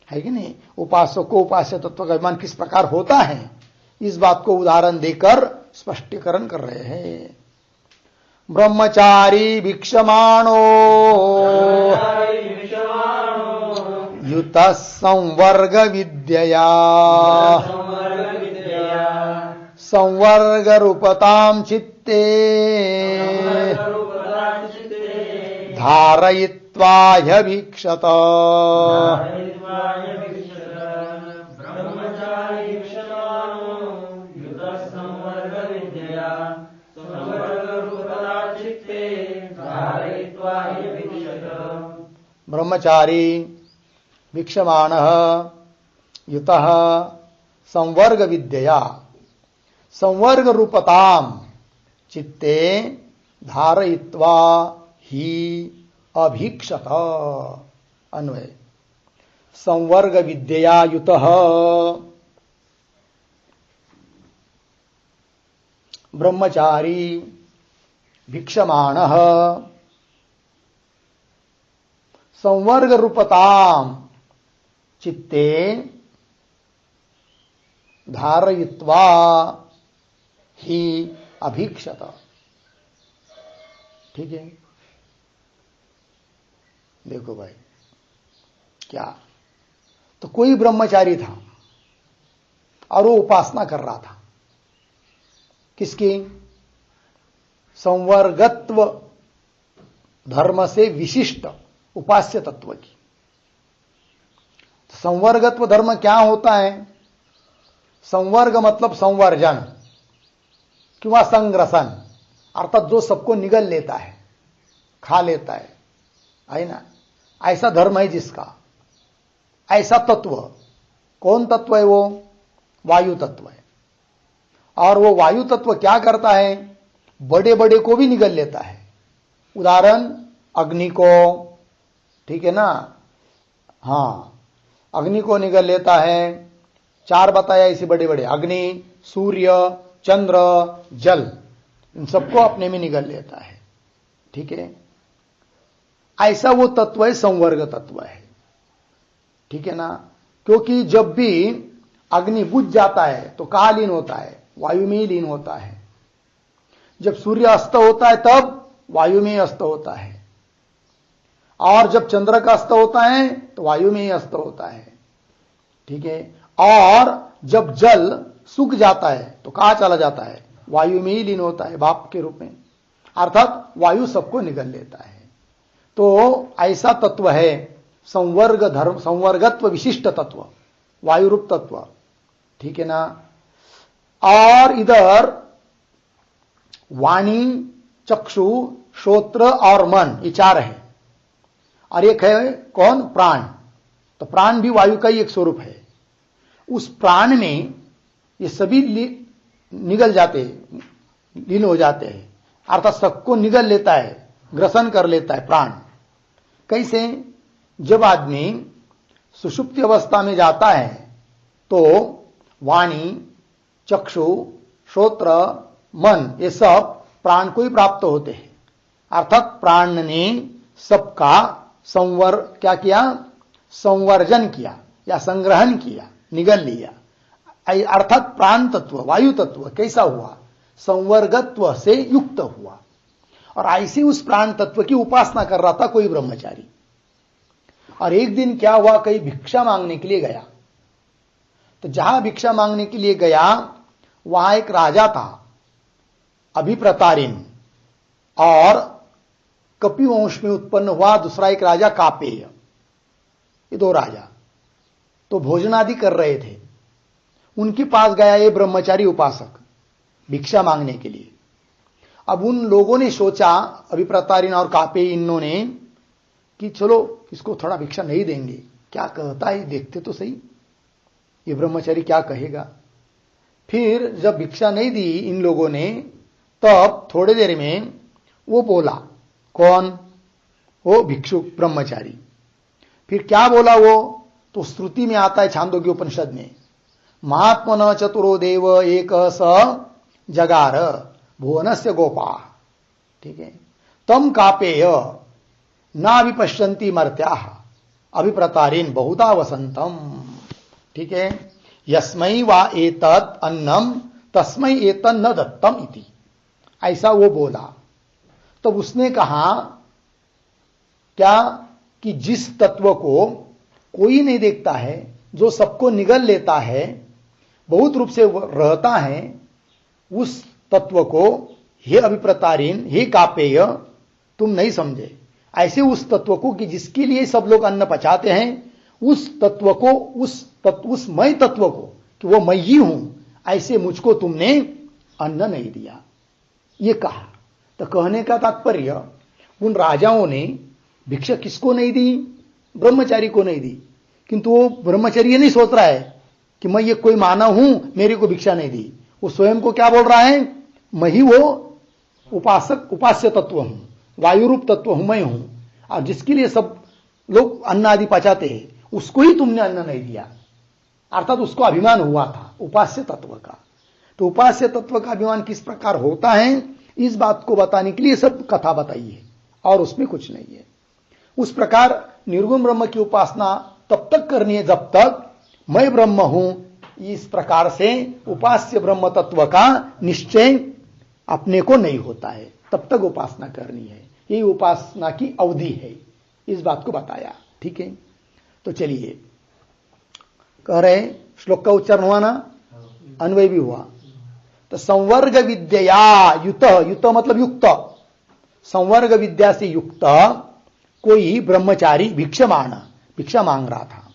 है कि नहीं। उपासक को उपास्य तत्व का अभिमान किस प्रकार होता है, इस बात को उदाहरण देकर स्पष्टीकरण कर रहे हैं। ब्रह्मचारी भिक्षमाणो युतः संवर्ग विद्यया संवर्ग रूपतां चित्ते धारयित्वा ह्यभीक्षत। ब्रह्मचारी भिक्षमाणः युतः संवर्ग विद्यया संवर्ग रूपताम चित्ते धारयित्वा ही अभीक्षत। अन्वय संवर्ग विद्यया युतः ब्रह्मचारी भिक्षमाणः संवर्ग रूपताम चित्ते धारयित्वा ही अभीक्षत। ठीक है, देखो भाई क्या, तो कोई ब्रह्मचारी था और वो उपासना कर रहा था किसकी? संवर्गत्व धर्म से विशिष्ट उपास्य तत्व की। संवर्गत्व धर्म क्या होता है? संवर्ग मतलब संवर्जन किंवा संग्रसन, अर्थात जो सबको निगल लेता है, खा लेता है ना, ऐसा धर्म है जिसका। ऐसा तत्व कौन तत्व है? वो वायु तत्व है। और वो वायु तत्व क्या करता है? बड़े बड़े को भी निगल लेता है। उदाहरण अग्नि को, ठीक है ना, हाँ, अग्नि को निगल लेता है। चार बताया इसे बड़े बड़े, अग्नि, सूर्य, चंद्र, जल, इन सबको अपने में निगल लेता है। ठीक है, ऐसा वो तत्व है, संवर्ग तत्व है। ठीक है ना, क्योंकि जब भी अग्नि बुझ जाता है तो कहां लीन होता है? वायु में ही लीन होता है। जब सूर्य अस्त होता है तब वायु में ही अस्त होता है, और जब चंद्र का अस्त होता है तो वायु में ही अस्त होता है। ठीक है, और जब जल सूख जाता है तो कहां चला जाता है? वायु में ही लीन होता है, भाप के रूप में, अर्थात वायु सबको निगल लेता है। तो ऐसा तत्व है संवर्ग धर्म, संवर्गत्व विशिष्ट तत्व, वायु रूप तत्व। ठीक है ना, और इधर वाणी, चक्षु, श्रोत्र और मन, ये चार है। और एक है कौन? प्राण। तो प्राण भी वायु का ही एक स्वरूप है। उस प्राण में ये सभी निगल जाते हैं, लीन हो जाते हैं, अर्थात सबको निगल लेता है, ग्रसन कर लेता है प्राण। कैसे? जब आदमी सुषुप्ति अवस्था में जाता है तो वाणी, चक्षु, श्रोत्र, मन, ये सब प्राण को ही प्राप्त होते हैं। अर्थात प्राण ने सबका क्या किया? संवर्जन किया या संग्रहण किया, निगल लिया। अर्थात प्राण तत्व, वायु तत्व कैसा हुआ? संवर्गत्व से युक्त हुआ। और ऐसे उस प्राण तत्व की उपासना कर रहा था कोई ब्रह्मचारी। और एक दिन क्या हुआ, कहीं भिक्षा मांगने के लिए गया। तो जहां भिक्षा मांगने के लिए गया वहां एक राजा था, अभिप्रतारिन, और कपि वंश में उत्पन्न हुआ दूसरा एक राजा कापेय। ये दो राजा तो भोजन आदि कर रहे थे। उनके पास गया ये ब्रह्मचारी उपासक भिक्षा मांगने के लिए। अब उन लोगों ने सोचा, अभिप्रतारिन और कापेय, इन्होंने कि चलो इसको थोड़ा भिक्षा नहीं देंगे, क्या कहता है देखते तो सही, ये ब्रह्मचारी क्या कहेगा। फिर जब भिक्षा नहीं दी इन लोगों ने, तब थोड़ी देर में वो बोला। कौन? वो भिक्षुक ब्रह्मचारी। फिर क्या बोला वो? तो श्रुति में आता है, छांदोग्य उपनिषद में, महात्मन चतुरो देव एक स जगार भुवनस्य गोपा। ठीक है, तम कापेय ना विपश्यन्ति मर्त्याः अभिप्रतारिन बहुधा वसंतम। ठीक है, यस्मै वा एतत् अन्नम तस्मै एतन् न दत्तम इति, ऐसा वो बोला। तब उसने कहा क्या कि जिस तत्व को कोई नहीं देखता है, जो सबको निगल लेता है, बहुत रूप से रहता है, उस तत्व को हे अभिप्रतारीन, हे कापेय, तुम नहीं समझे। ऐसे उस तत्व को कि जिसके लिए सब लोग अन्न पचाते हैं, उस तत्व को, उस मय तत्व को कि वो मैं ही हूं, ऐसे मुझको तुमने अन्न नहीं दिया, ये कहा। तो कहने का तात्पर्य, उन राजाओं ने भिक्षा किसको नहीं दी? ब्रह्मचारी को नहीं दी। किंतु वो ब्रह्मचारी ये नहीं सोच रहा है कि मैं ये कोई मानव हूं, मेरे को भिक्षा नहीं दी। वो स्वयं को क्या बोल रहा है? मैं ही वो उपास्य तत्व हूं, वायु रूप तत्व हूं, मैं हूं, और जिसके लिए सब लोग अन्न आदि पचाते हैं, उसको ही तुमने अन्न नहीं दिया। अर्थात उसको अभिमान हुआ था उपास्य तत्व का। तो उपास्य तत्व का अभिमान किस प्रकार होता है, इस बात को बताने के लिए सब कथा बताई है, और उसमें कुछ नहीं है। उस प्रकार निर्गुण ब्रह्म की उपासना तब तक करनी है जब तक मैं ब्रह्म हूं, इस प्रकार से उपास्य ब्रह्म तत्व का निश्चय अपने को नहीं होता है, तब तक उपासना करनी है। यही उपासना की अवधि है, इस बात को बताया। ठीक है, तो चलिए कह रहे, श्लोक का उच्चारण हुआ ना, अन्वय भी हुआ। तो संवर्ग विद्या युत, युत मतलब युक्त, संवर्ग विद्या से युक्त कोई ब्रह्मचारी भिक्षा मांग रहा था।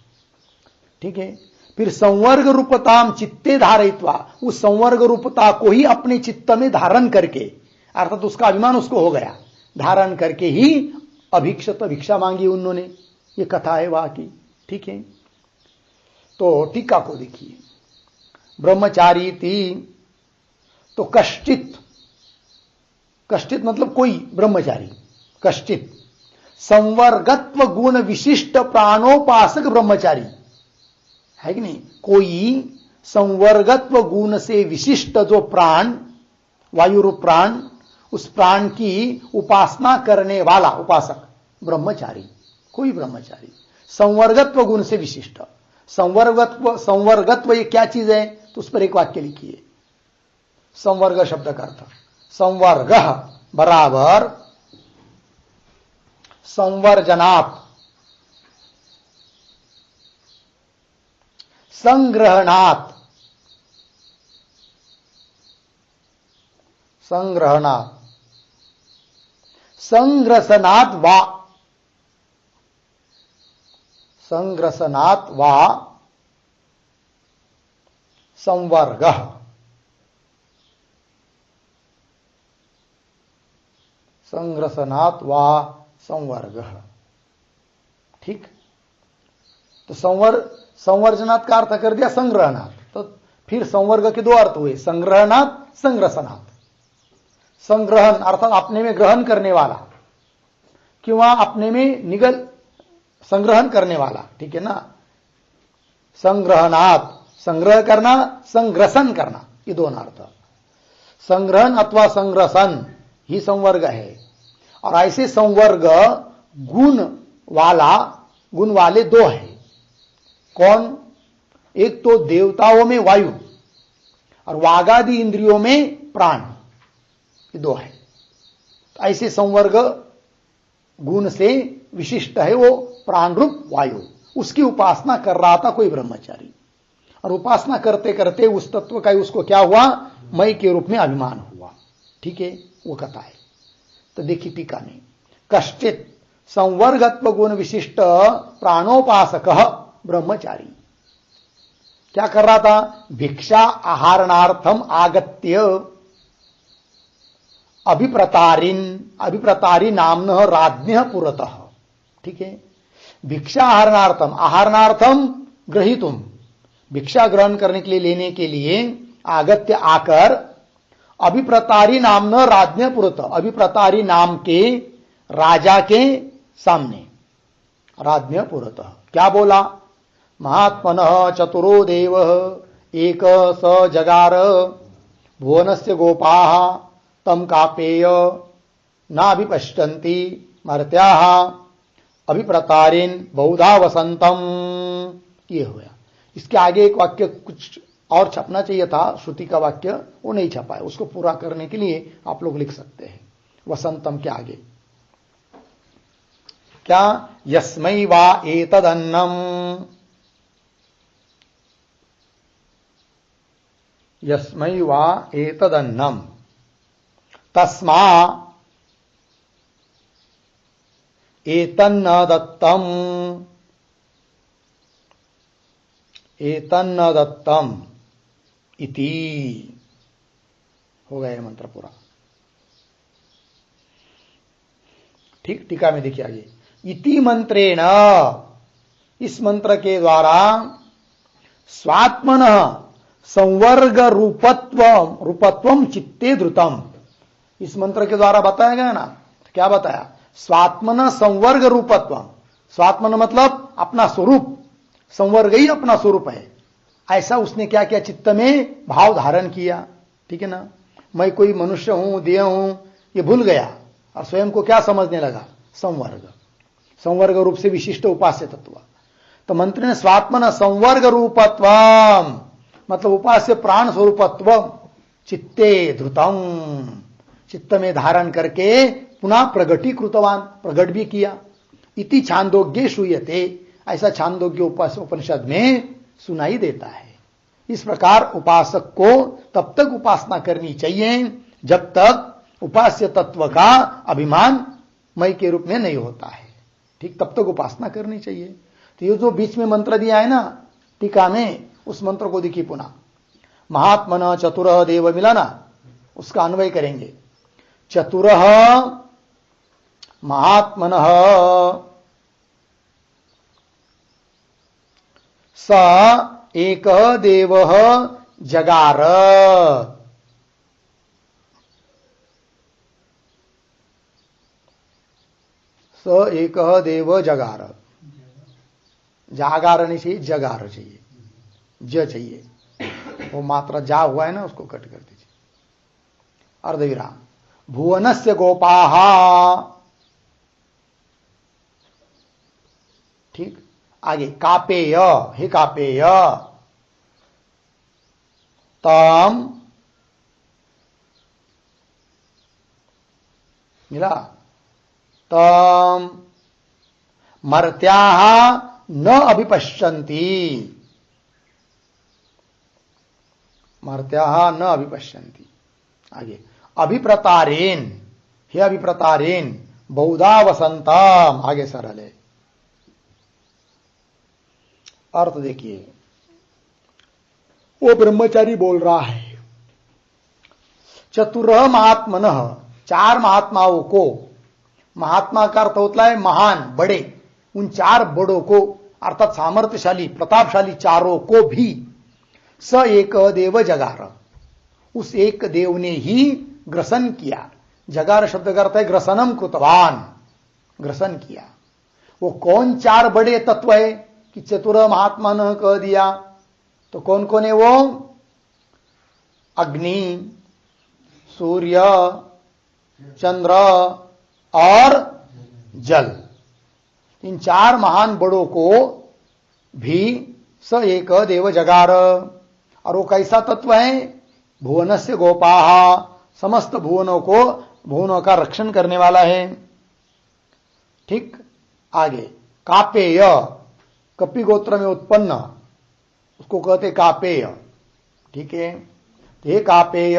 ठीक है, फिर संवर्ग रूपताम चित्ते धारयित्वा, उस संवर्ग रूपता को ही अपने चित्त में धारण करके, अर्थात उसका अभिमान उसको हो गया, धारण करके ही अभिक्षत भिक्षा मांगी उन्होंने। ये कथा है वहां की। ठीक है, तो टीका को देखिए, ब्रह्मचारी थी तो कश्चित, कश्चित मतलब कोई ब्रह्मचारी, कश्चित संवर्गत्व गुण विशिष्ट प्राणोपासक ब्रह्मचारी है कि नहीं, कोई संवर्गत्व गुण से विशिष्ट जो प्राण, वायु रूप प्राण, उस प्राण की उपासना करने वाला उपासक ब्रह्मचारी, कोई ब्रह्मचारी संवर्गत्व गुण से विशिष्ट। संवर्गत्व ये क्या चीज है, तो उस पर एक वाक्य लिखिए। संवर्ग शब्द का अर्थ, संवर्ग बराबर संवर्जनात्, संग्रहणात्, संग्रहणात्, संग्रसनात् वा, संग्रसनात् वा संवर्ग, संग्रसनात् वा संवर्ग। ठीक, तो संवर्जनात् का अर्थ कर दिया संग्रहणात्, तो फिर संवर्ग के दो अर्थ हुए, संग्रहणात्, संग्रसनात्। संग्रहण अर्थात अपने में ग्रहण करने वाला, किंवा अपने में निगल संग्रहण करने वाला। ठीक है ना, संग्रहणात् संग्रह करना, संग्रसन करना, ये दोनों अर्थ। संग्रहण अथवा संग्रसन ही संवर्ग है। और ऐसे संवर्ग गुण वाले दो है। कौन? एक तो देवताओं में वायु और वागादि इंद्रियों में प्राण, ये दो है। ऐसे संवर्ग गुण से विशिष्ट है वो प्राण रूप वायु, उसकी उपासना कर रहा था कोई ब्रह्मचारी। और उपासना करते करते उस तत्व का उसको क्या हुआ, मय के रूप में अभिमान हुआ। ठीक है, वो कथा है। तो देखिए टीका में, कश्चित संवर्गत्व गुण विशिष्ट प्राणोपासक ब्रह्मचारी क्या कर रहा था, भिक्षा आहारणार्थम आगत्य अभिप्रतारी नामनः राज्ञः पुरतः। ठीक है, भिक्षा आहारणार्थम, आहारणार्थम ग्रहीतुम, भिक्षा ग्रहण करने के लिए, लेने के लिए, आगत्य आकर, अभिप्रतारी नामनः राज्ञः पुरतः, अभिप्रतारी नाम के राजा के सामने, राज्ञः पुरतः क्या बोला, महात्मनः चतुरो देवः एक स जगार भुवनस्य गोपाः तम कापेय नाभिपश्यन्ति मर्त्याः अभिप्रतारिन बहुधा वसंतम। ये हुआ। इसके आगे एक वाक्य कुछ और छपना चाहिए था, श्रुति का वाक्य, वो नहीं छपा है। उसको पूरा करने के लिए आप लोग लिख सकते हैं। वसंतम के आगे क्या, यस्मै वा एतदन्नम, यस्मै वा एतदन्नम तस्मा एतन्न दत्तम, एतन्न दत्तम इति। हो गया ये मंत्र पूरा। ठीक, टीका में देखिए आगे, इति मंत्रेण, इस मंत्र के द्वारा स्वात्मन संवर्ग रूपत्वम चित्ते धृतम, इस मंत्र के द्वारा बताया गया ना, तो क्या बताया, स्वात्मन संवर्ग रूपत्वम, स्वात्मन मतलब अपना स्वरूप, संवर्ग ही अपना स्वरूप है, ऐसा उसने क्या किया, चित्त में भाव धारण किया। ठीक है ना, मैं कोई मनुष्य हूं, देह हूं, ये भूल गया और स्वयं को क्या समझने लगा, संवर्ग, संवर्ग रूप से विशिष्ट उपास्य तत्व। तो मंत्र ने स्वात्मन संवर्ग रूपत्वम मतलब उपास्य प्राण स्वरूपत्व चित्ते धृतम, चित्त में धारण करके पुनः प्रगटीकृतवान, प्रगट भी किया। इति छांदोग्ये श्रूयते, ऐसा छांदोग्य उपनिषद में सुनाई देता है। इस प्रकार उपासक को तब तक उपासना करनी चाहिए जब तक उपास्य तत्व का अभिमान मय के रूप में नहीं होता है। ठीक, तब तक उपासना करनी चाहिए। तो ये जो बीच में मंत्र दिया है ना टीका में, उस मंत्र को देखिए पुनः, महात्मन चतुर देव मिलाना, उसका अन्वय करेंगे। चतुर महात्मन स एक देव जगार, स एक देव जगार, जागार नहीं चाहिए, जगार चाहिए, ज चाहिए, वो मात्रा जा हुआ है ना, उसको कट कर दीजिए। अर्धविराम, भुवनस्य गोपाहा, ठीक, आगे कापेय, हे कापेय, तम मिला, तम मर्त्याः न अभिपश्यन्ति, मर्त्याः न अभिपश्यन्ति। आगे अभिप्रतारेन, हे अभिप्रतारेन बहुधा वसंतम, आगे सरल है। अर्थ देखिए, वो ब्रह्मचारी बोल रहा है, चतुर महात्मनः, चार महात्माओं को, महात्मा का अर्थ होता है महान, बड़े, उन चार बड़ों को अर्थात सामर्थ्यशाली प्रतापशाली चारों को भी स एक देव जगार, उस एक देव ने ही ग्रसन किया। जगार शब्द का अर्थ है ग्रसनम कृतवान, ग्रसन किया। वो कौन चार बड़े तत्व है कि चतुर महात्मा ने कह दिया, तो कौन कौन है वो, अग्नि, सूर्य, चंद्र और जल, इन चार महान बड़ों को भी स एक देव जगार। और वो कैसा तत्व है, भुवनस्य गोपाहा, समस्त भुवनों को, भुवनों का रक्षण करने वाला है। ठीक, आगे कापेय, कपि गोत्र में उत्पन्न, उसको कहते कापेय। ठीक है, ये कापेय,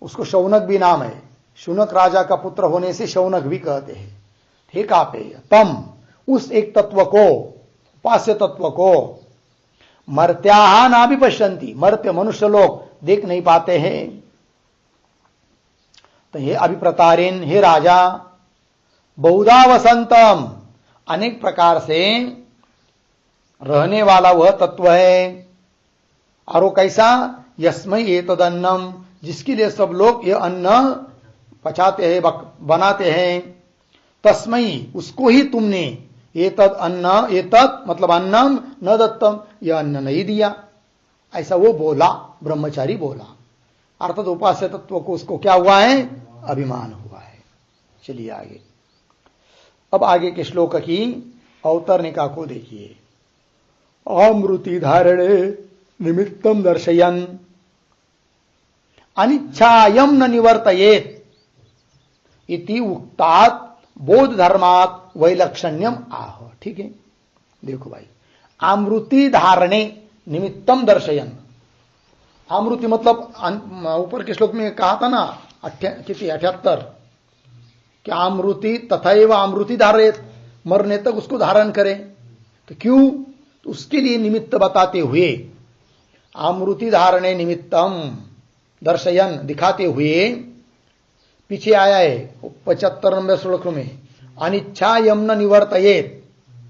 उसको शौनक भी नाम है, शुनक राजा का पुत्र होने से शौनक भी कहते हैं। हे कापेय, तम, उस एक तत्व को, उपास्य तत्व को, मर्त्याः ना भी पश्यन्ति, मर्त्य मनुष्य लोग देख नहीं पाते हैं। तो हे अभिप्रतारेन, हे राजा, बहुधा वसंतम, अनेक प्रकार से रहने वाला वह तत्व है। और वो कैसा, यस्मै एतदन्नम, जिसके लिए सब लोग ये अन्न पचाते हैं, बनाते हैं, तस्मै, उसको ही तुमने, एतद अन्न, एतद मतलब अन्नम न दत्तम, यह अन्न नहीं दिया, ऐसा वो बोला, ब्रह्मचारी बोला। अर्थात उपास्य तत्व को उसको क्या हुआ है, अभिमान हुआ है। चलिए आगे, अब आगे के श्लोक की अवतरणिका को देखिए। अमृति धारणे निमित्तम दर्शयन् अनिच्छायम न निवर्तयेत इति उक्तात् बोध धर्मात् वैलक्षण्यम आह। ठीक है, देखो भाई, आमृति धारणे निमित्तम दर्शयन। आमृति मतलब ऊपर के श्लोक में कहा था ना 78 कि आमृति तथैव आमृति धारेत, मरने तक उसको धारण करें। तो क्यों? तो उसके लिए निमित्त बताते हुए आमृति धारणे निमित्तम दर्शयन दिखाते हुए पीछे आया है 75 नंबर श्लोक में, अनिच्छा यम न निवर्तयेत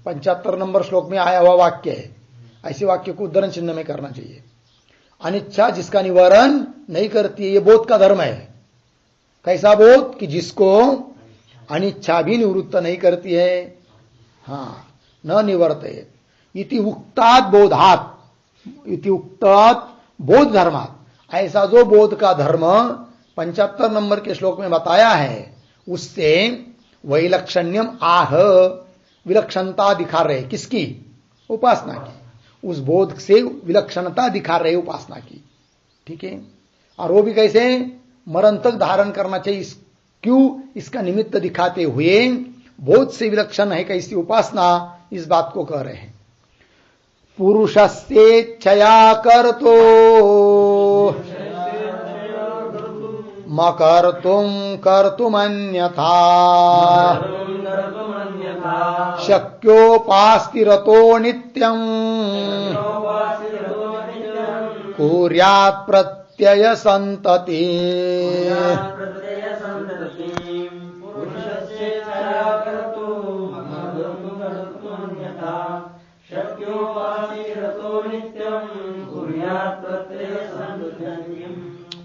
75 नंबर श्लोक में आया हुआ वाक्य है। ऐसे वाक्य को उद्धरण चिन्ह में करना चाहिए। अनिच्छा जिसका निवारण नहीं करती है, ये बोध का धर्म है। कैसा बोध? कि जिसको अनिच्छा भी निवृत्त नहीं करती है। हाँ, न निवर्तयेत इति उक्तात् बोधात्, इति उक्तात् बोध धर्मात्, ऐसा जो बोध का धर्म 75 नंबर के श्लोक में बताया है, उससे वैलक्षण्यम आह, विलक्षणता दिखा रहे। किसकी? उपासना की। उस बोध से विलक्षणता दिखा रहे उपासना की। ठीक है, और वो भी कैसे? मरण तक धारण करना चाहिए। क्यों? इसका निमित्त दिखाते हुए बोध से विलक्षण है कैसी उपासना, इस बात को कह रहे हैं। पुरुषस्येच्छया कर्तो मकर्तुम कर्तुमन्यथा शक्योपास्ति रतो नित्यम् कुर्यात् प्रत्यय संतति।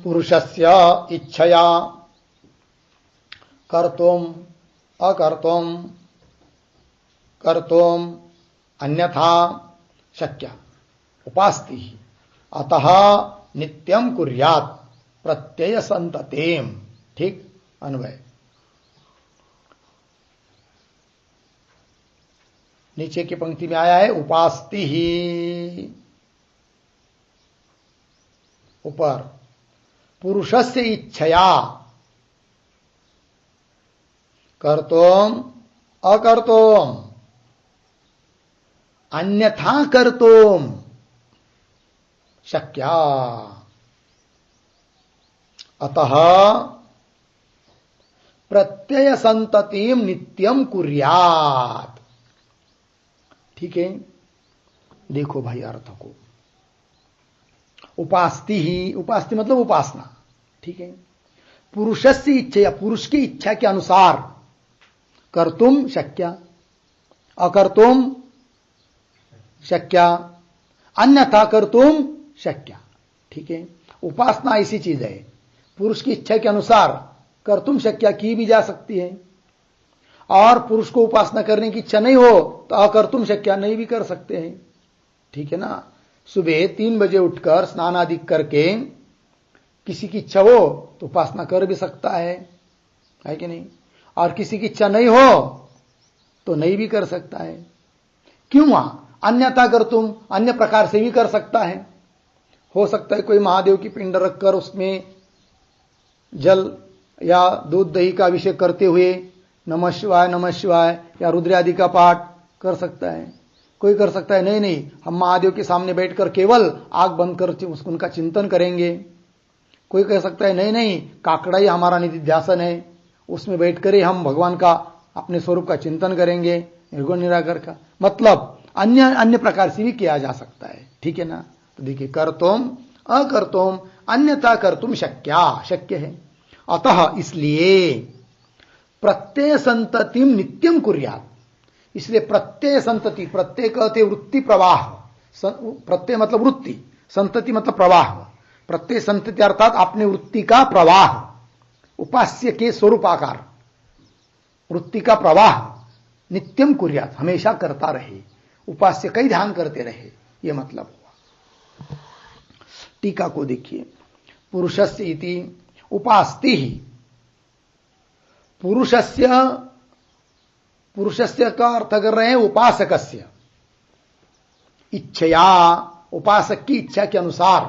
पुरुषस्य इच्छया कर्तुम अकर्तुम कर्तुम अन्यथा शक्य उपास्ति अतः नित्यम कुर्यात् प्रत्यय संततेम। ठीक, अन्वय। नीचे की पंक्ति में आया है उपास्ति ही, ऊपर पुरुषस्य इच्छया कर्तुम अकर्तुम अन्यथा कर्तुम शक्या अतः प्रत्यय संततिम नित्यम कुर्यात्। ठीक है, देखो भाई अर्थ को। उपास्ति ही, उपास्ति मतलब उपासना। ठीक है, पुरुषस्य इच्छा, पुरुष की इच्छा के अनुसार कर्तुम शक्या अकर्तुम शक्या अन्यथा कर्तुम शक्या। ठीक है, उपासना ऐसी चीज है, पुरुष की इच्छा के अनुसार कर्तुम शक्या की भी जा सकती है, और पुरुष को उपासना करने की इच्छा नहीं हो तो अकर्तुम शक्या नहीं भी कर सकते हैं। ठीक है ना, सुबह 3 बजे उठकर स्नान आदि करके किसी की इच्छा हो तो उपासना कर भी सकता है कि नहीं, और किसी की इच्छा नहीं हो तो नहीं भी कर सकता है। क्यों? अन्यथा कर्तुम, अन्य प्रकार से भी कर सकता है। हो सकता है कोई महादेव की पिंड रखकर उसमें जल या दूध दही का अभिषेक करते हुए नमः शिवाय या रुद्र आदि का पाठ कर सकता है। कोई कर सकता है नहीं नहीं, हम महादेव के सामने बैठकर केवल आग बंद कर उनका चिंतन करेंगे। कोई कह सकता है नहीं नहीं, काकड़ा ही हमारा निधिध्यासन है, उसमें बैठकर ही हम भगवान का अपने स्वरूप का चिंतन करेंगे, निर्गुण निराकार का। मतलब अन्य अन्य प्रकार से भी किया जा सकता है। ठीक है ना, तो देखिए कर्तुम अकर्तुम अन्यथा कर्तुम शक्य है। अतः इसलिए प्रत्यय संततिम नित्यम कुर्यात्, इसलिए प्रत्यय संतति, प्रत्यय कहते वृत्ति प्रवाह, प्रत्यय मतलब वृत्ति, संतति मतलब प्रवाह। प्रत्यय संतति अर्थात अपने वृत्ति का प्रवाह, उपास्य के स्वरूपाकार वृत्ति का प्रवाह नित्यम कुर्यात्, हमेशा करता रहे, उपास्य का ही ध्यान करते रहे, यह मतलब हुआ। टीका को देखिए, पुरुषस्य इति उपास्ति ही, पुरुषस्य का अर्थ कर रहे हैं उपासकस्य इच्छया, उपासक की इच्छा के अनुसार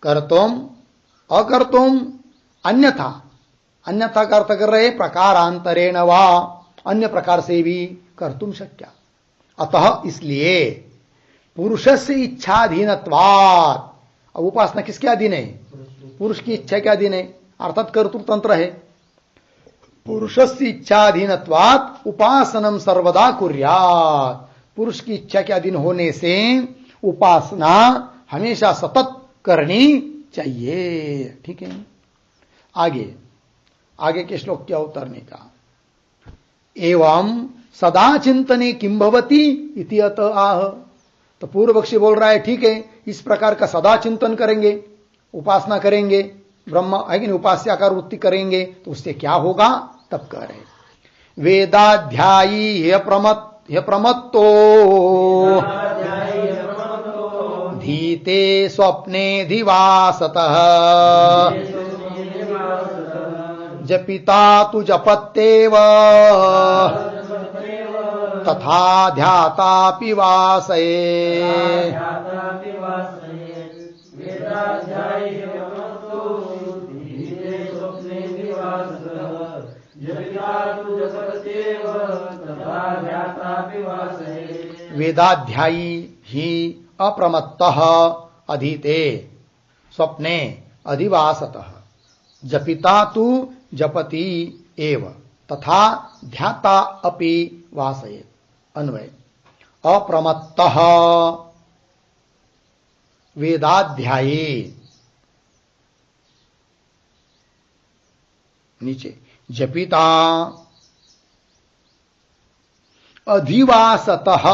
कर्तुम अकर्तुम अन्यथा, अन्यथा का अर्थ कर रहे प्रकारांतरेण वा, अन्य प्रकार से भी कर्तुम शक्या। अतः इसलिए पुरुषस्य इच्छाधीनत्वात्, अब उपासना किसके अधीन है? पुरुष की इच्छा के अधीन है, अर्थात कर्तृ तंत्र है। पुरुषस्य इच्छाधीनत्वात् उपासनम सर्वदा कुर्यात्, पुरुष की इच्छा के अधीन होने से उपासना हमेशा सतत करनी चाहिए। ठीक है, आगे आगे के श्लोक क्या उतरने का। एवं सदा चिंतने किम भवति इति अत आह, तो पूर्व पक्षी बोल रहा है ठीक है, इस प्रकार का सदा चिंतन करेंगे, उपासना करेंगे, ब्रह्म है कि नहीं, उपास्याकार वृत्ति करेंगे तो उससे क्या होगा, तब कह रहे वेदाध्यायी ह्य प्रमत्तो धीते स्वप्ने धिवासतः जपिता तु जपत्येव तथा ध्यातापि वासये। वेदाध्यायी ही अप्रमत्तः अधीते स्वप्ने अधिवासतः जपिता तु जपति एव तथा ध्याता अपि वासयेत्। अन्वय अप्रमत्तः वेदाध्याये, नीचे जपिता अधिवासतः,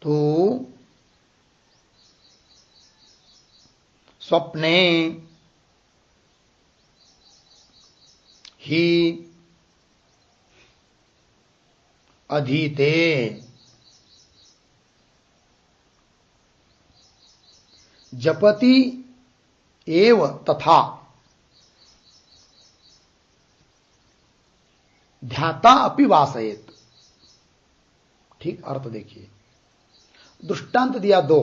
तो स्वप्ने ही अधीते जपति एव तथा ध्याता अपि वासयेत्। ठीक, अर्थ देखिए, दृष्टांत दिया दो,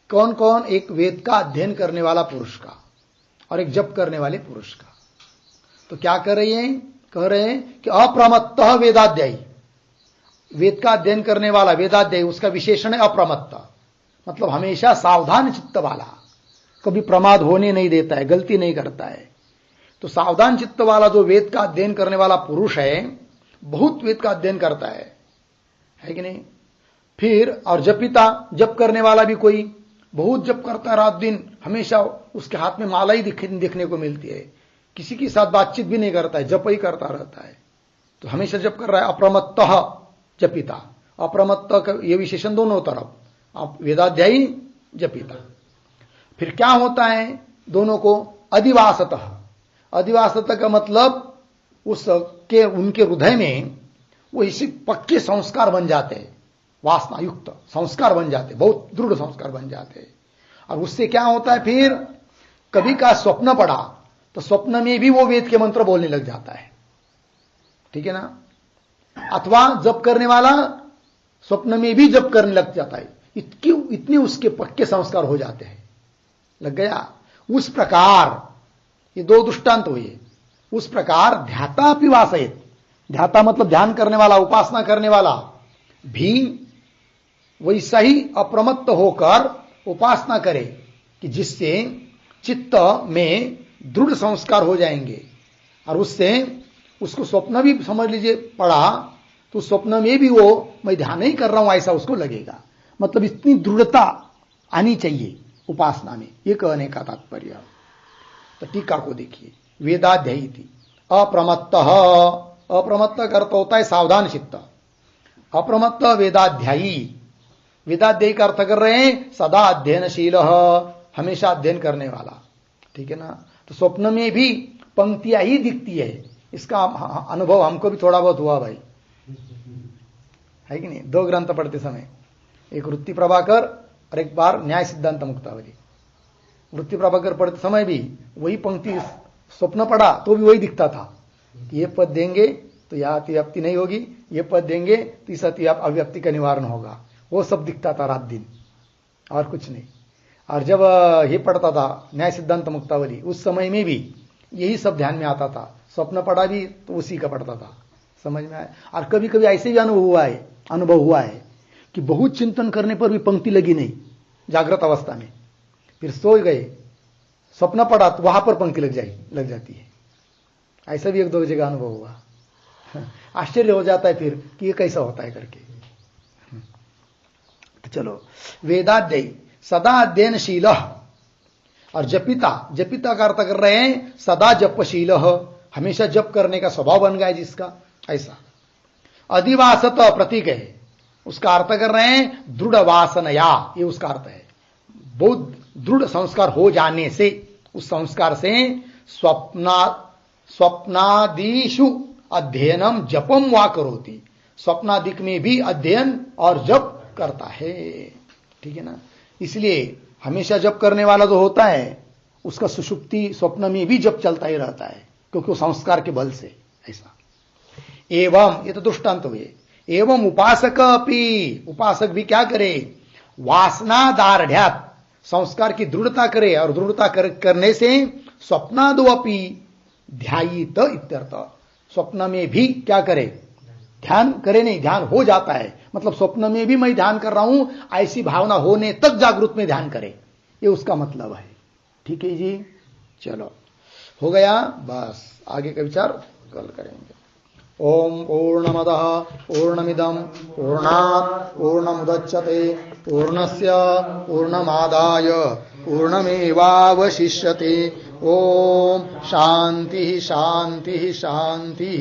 कौन कौन, एक वेद का अध्ययन करने वाला पुरुष का और एक जप करने वाले पुरुष का। तो क्या कर रहे हैं, कह रहे हैं कि अप्रमत्तः वेदाध्यायी, वेद का अध्ययन करने वाला वेदाध्यायी, उसका विशेषण है अप्रमत्त, मतलब हमेशा सावधान चित्त वाला, कभी प्रमाद होने नहीं देता है, गलती नहीं करता है। तो सावधान चित्त वाला जो वेद का अध्ययन करने वाला पुरुष है, बहुत वेद का अध्ययन करता है कि नहीं। फिर और जपिता, जप करने वाला भी कोई बहुत जप करता है, रात दिन हमेशा उसके हाथ में माला ही देखने को मिलती है, किसी के साथ बातचीत भी नहीं करता है, जप ही करता रहता है, तो हमेशा जप कर रहा है। अप्रमत्तः जपिता, अप्रमत्त का ये विशेषण दोनों तरफ, आप वेदाध्यायी जपिता। फिर क्या होता है दोनों को, अधिवासतः, अधिवासतः का मतलब उसके उनके हृदय में वो इसी पक्के संस्कार बन जाते हैं, वासना युक्त संस्कार बन जाते, बहुत दृढ़ संस्कार बन जाते हैं। और उससे क्या होता है, फिर कभी का स्वप्न पड़ा तो स्वप्न में भी वो वेद के मंत्र बोलने लग जाता है, ठीक है ना। अथवा जप करने वाला स्वप्न में भी जप करने लग जाता है, इतने उसके पक्के संस्कार हो जाते हैं, लग गया। उस प्रकार ये दो दृष्टांत हुए, उस प्रकार ध्याता अपि वासयेत्, ध्याता मतलब ध्यान करने वाला, उपासना करने वाला भी वैसा ही अप्रमत्त होकर उपासना करे कि जिससे चित्त में दृढ़ संस्कार हो जाएंगे, और उससे उसको स्वप्न भी समझ लीजिए पड़ा तो स्वप्न में भी वो मैं ध्यान नहीं कर रहा हूं ऐसा उसको लगेगा, मतलब इतनी दृढ़ता आनी चाहिए उपासना में, ये कहने का तात्पर्य। तो टीका को देखिए, वेदाध्यायी थी अप्रमत्तः, अप्रमत्त का अर्थ होता है सावधान चित्त, अप्रमत्त वेदाध्यायी, वेदाध्यायी का अर्थ कर रहे हैं सदा अध्ययनशील, हमेशा अध्ययन करने वाला, ठीक है ना। तो स्वप्न में भी पंक्तियां ही दिखती है, इसका अनुभव हमको भी थोड़ा बहुत हुआ भाई, है कि नहीं। दो ग्रंथ पढ़ते समय, एक वृत्ति प्रभाकर और एक बार न्याय सिद्धांत मुक्तावली। वृत्ति प्रभाकर पढ़ते समय भी वही पंक्ति स्वप्न पढ़ा तो भी वही दिखता था, ये पद देंगे तो यह अतिव्याप्ति नहीं होगी, ये पद देंगे तो इस अतिव्याप्ति का निवारण होगा, वो सब दिखता था रात दिन, और कुछ नहीं। और जब ये पढ़ता था न्याय सिद्धांत मुक्तावली, उस समय में भी यही सब ध्यान में आता था। स्वप्न पढ़ा भी तो उसी का पढ़ता था, समझ में आया। और कभी कभी ऐसे भी अनुभव हुआ है कि बहुत चिंतन करने पर भी पंक्ति लगी नहीं जागृत अवस्था में, फिर सो गए, स्वप्न पढ़ा तो वहां पर पंक्ति लग जाती है। ऐसा भी एक दो जगह अनुभव हुआ। आश्चर्य हो जाता है फिर कि ये कैसा होता है करके। तो चलो, वेदाध्ययी सदा अध्ययनशील, और जपिता का अर्थ कर रहे हैं सदा जपशील, हमेशा जप करने का स्वभाव बन गया है जिसका, ऐसा। अधिवासत प्रतीक है, उसका अर्थ कर रहे हैं दृढ़ वासनया, ये उसका अर्थ है। बहुत दृढ़ संस्कार हो जाने से, उस संस्कार से स्वप्नादिषु अध्ययनम जपम वा करोति, स्वप्नादिक में भी अध्ययन और जप करता है, ठीक है ना। इसलिए हमेशा जप करने वाला जो होता है उसका सुषुप्ति स्वप्न में भी जप चलता ही रहता है, क्योंकि वो संस्कार के बल से, ऐसा। एवं, ये तो दृष्टांत हुए। एवं उपासक भी क्या करे, वासना दार्ढ्यात, संस्कार की दृढ़ता करे, और दृढ़ता करने से स्वप्नादो अपि ध्यायित इत्यर्थ, स्वप्न में भी क्या करे, ध्यान करे, नहीं ध्यान हो जाता है, मतलब स्वप्न में भी मैं ध्यान कर रहा हूं, ऐसी भावना होने तक जागृत में ध्यान करे, ये उसका मतलब है। ठीक है जी, चलो हो गया, बस आगे का विचार कल करेंगे। ओम पूर्णमदः पूर्णमिदं पूर्णात् पूर्णमुदच्यते पूर्णस्य पूर्णमादाय पूर्णमेवावशिष्यते। ओम शांति शांति शांति।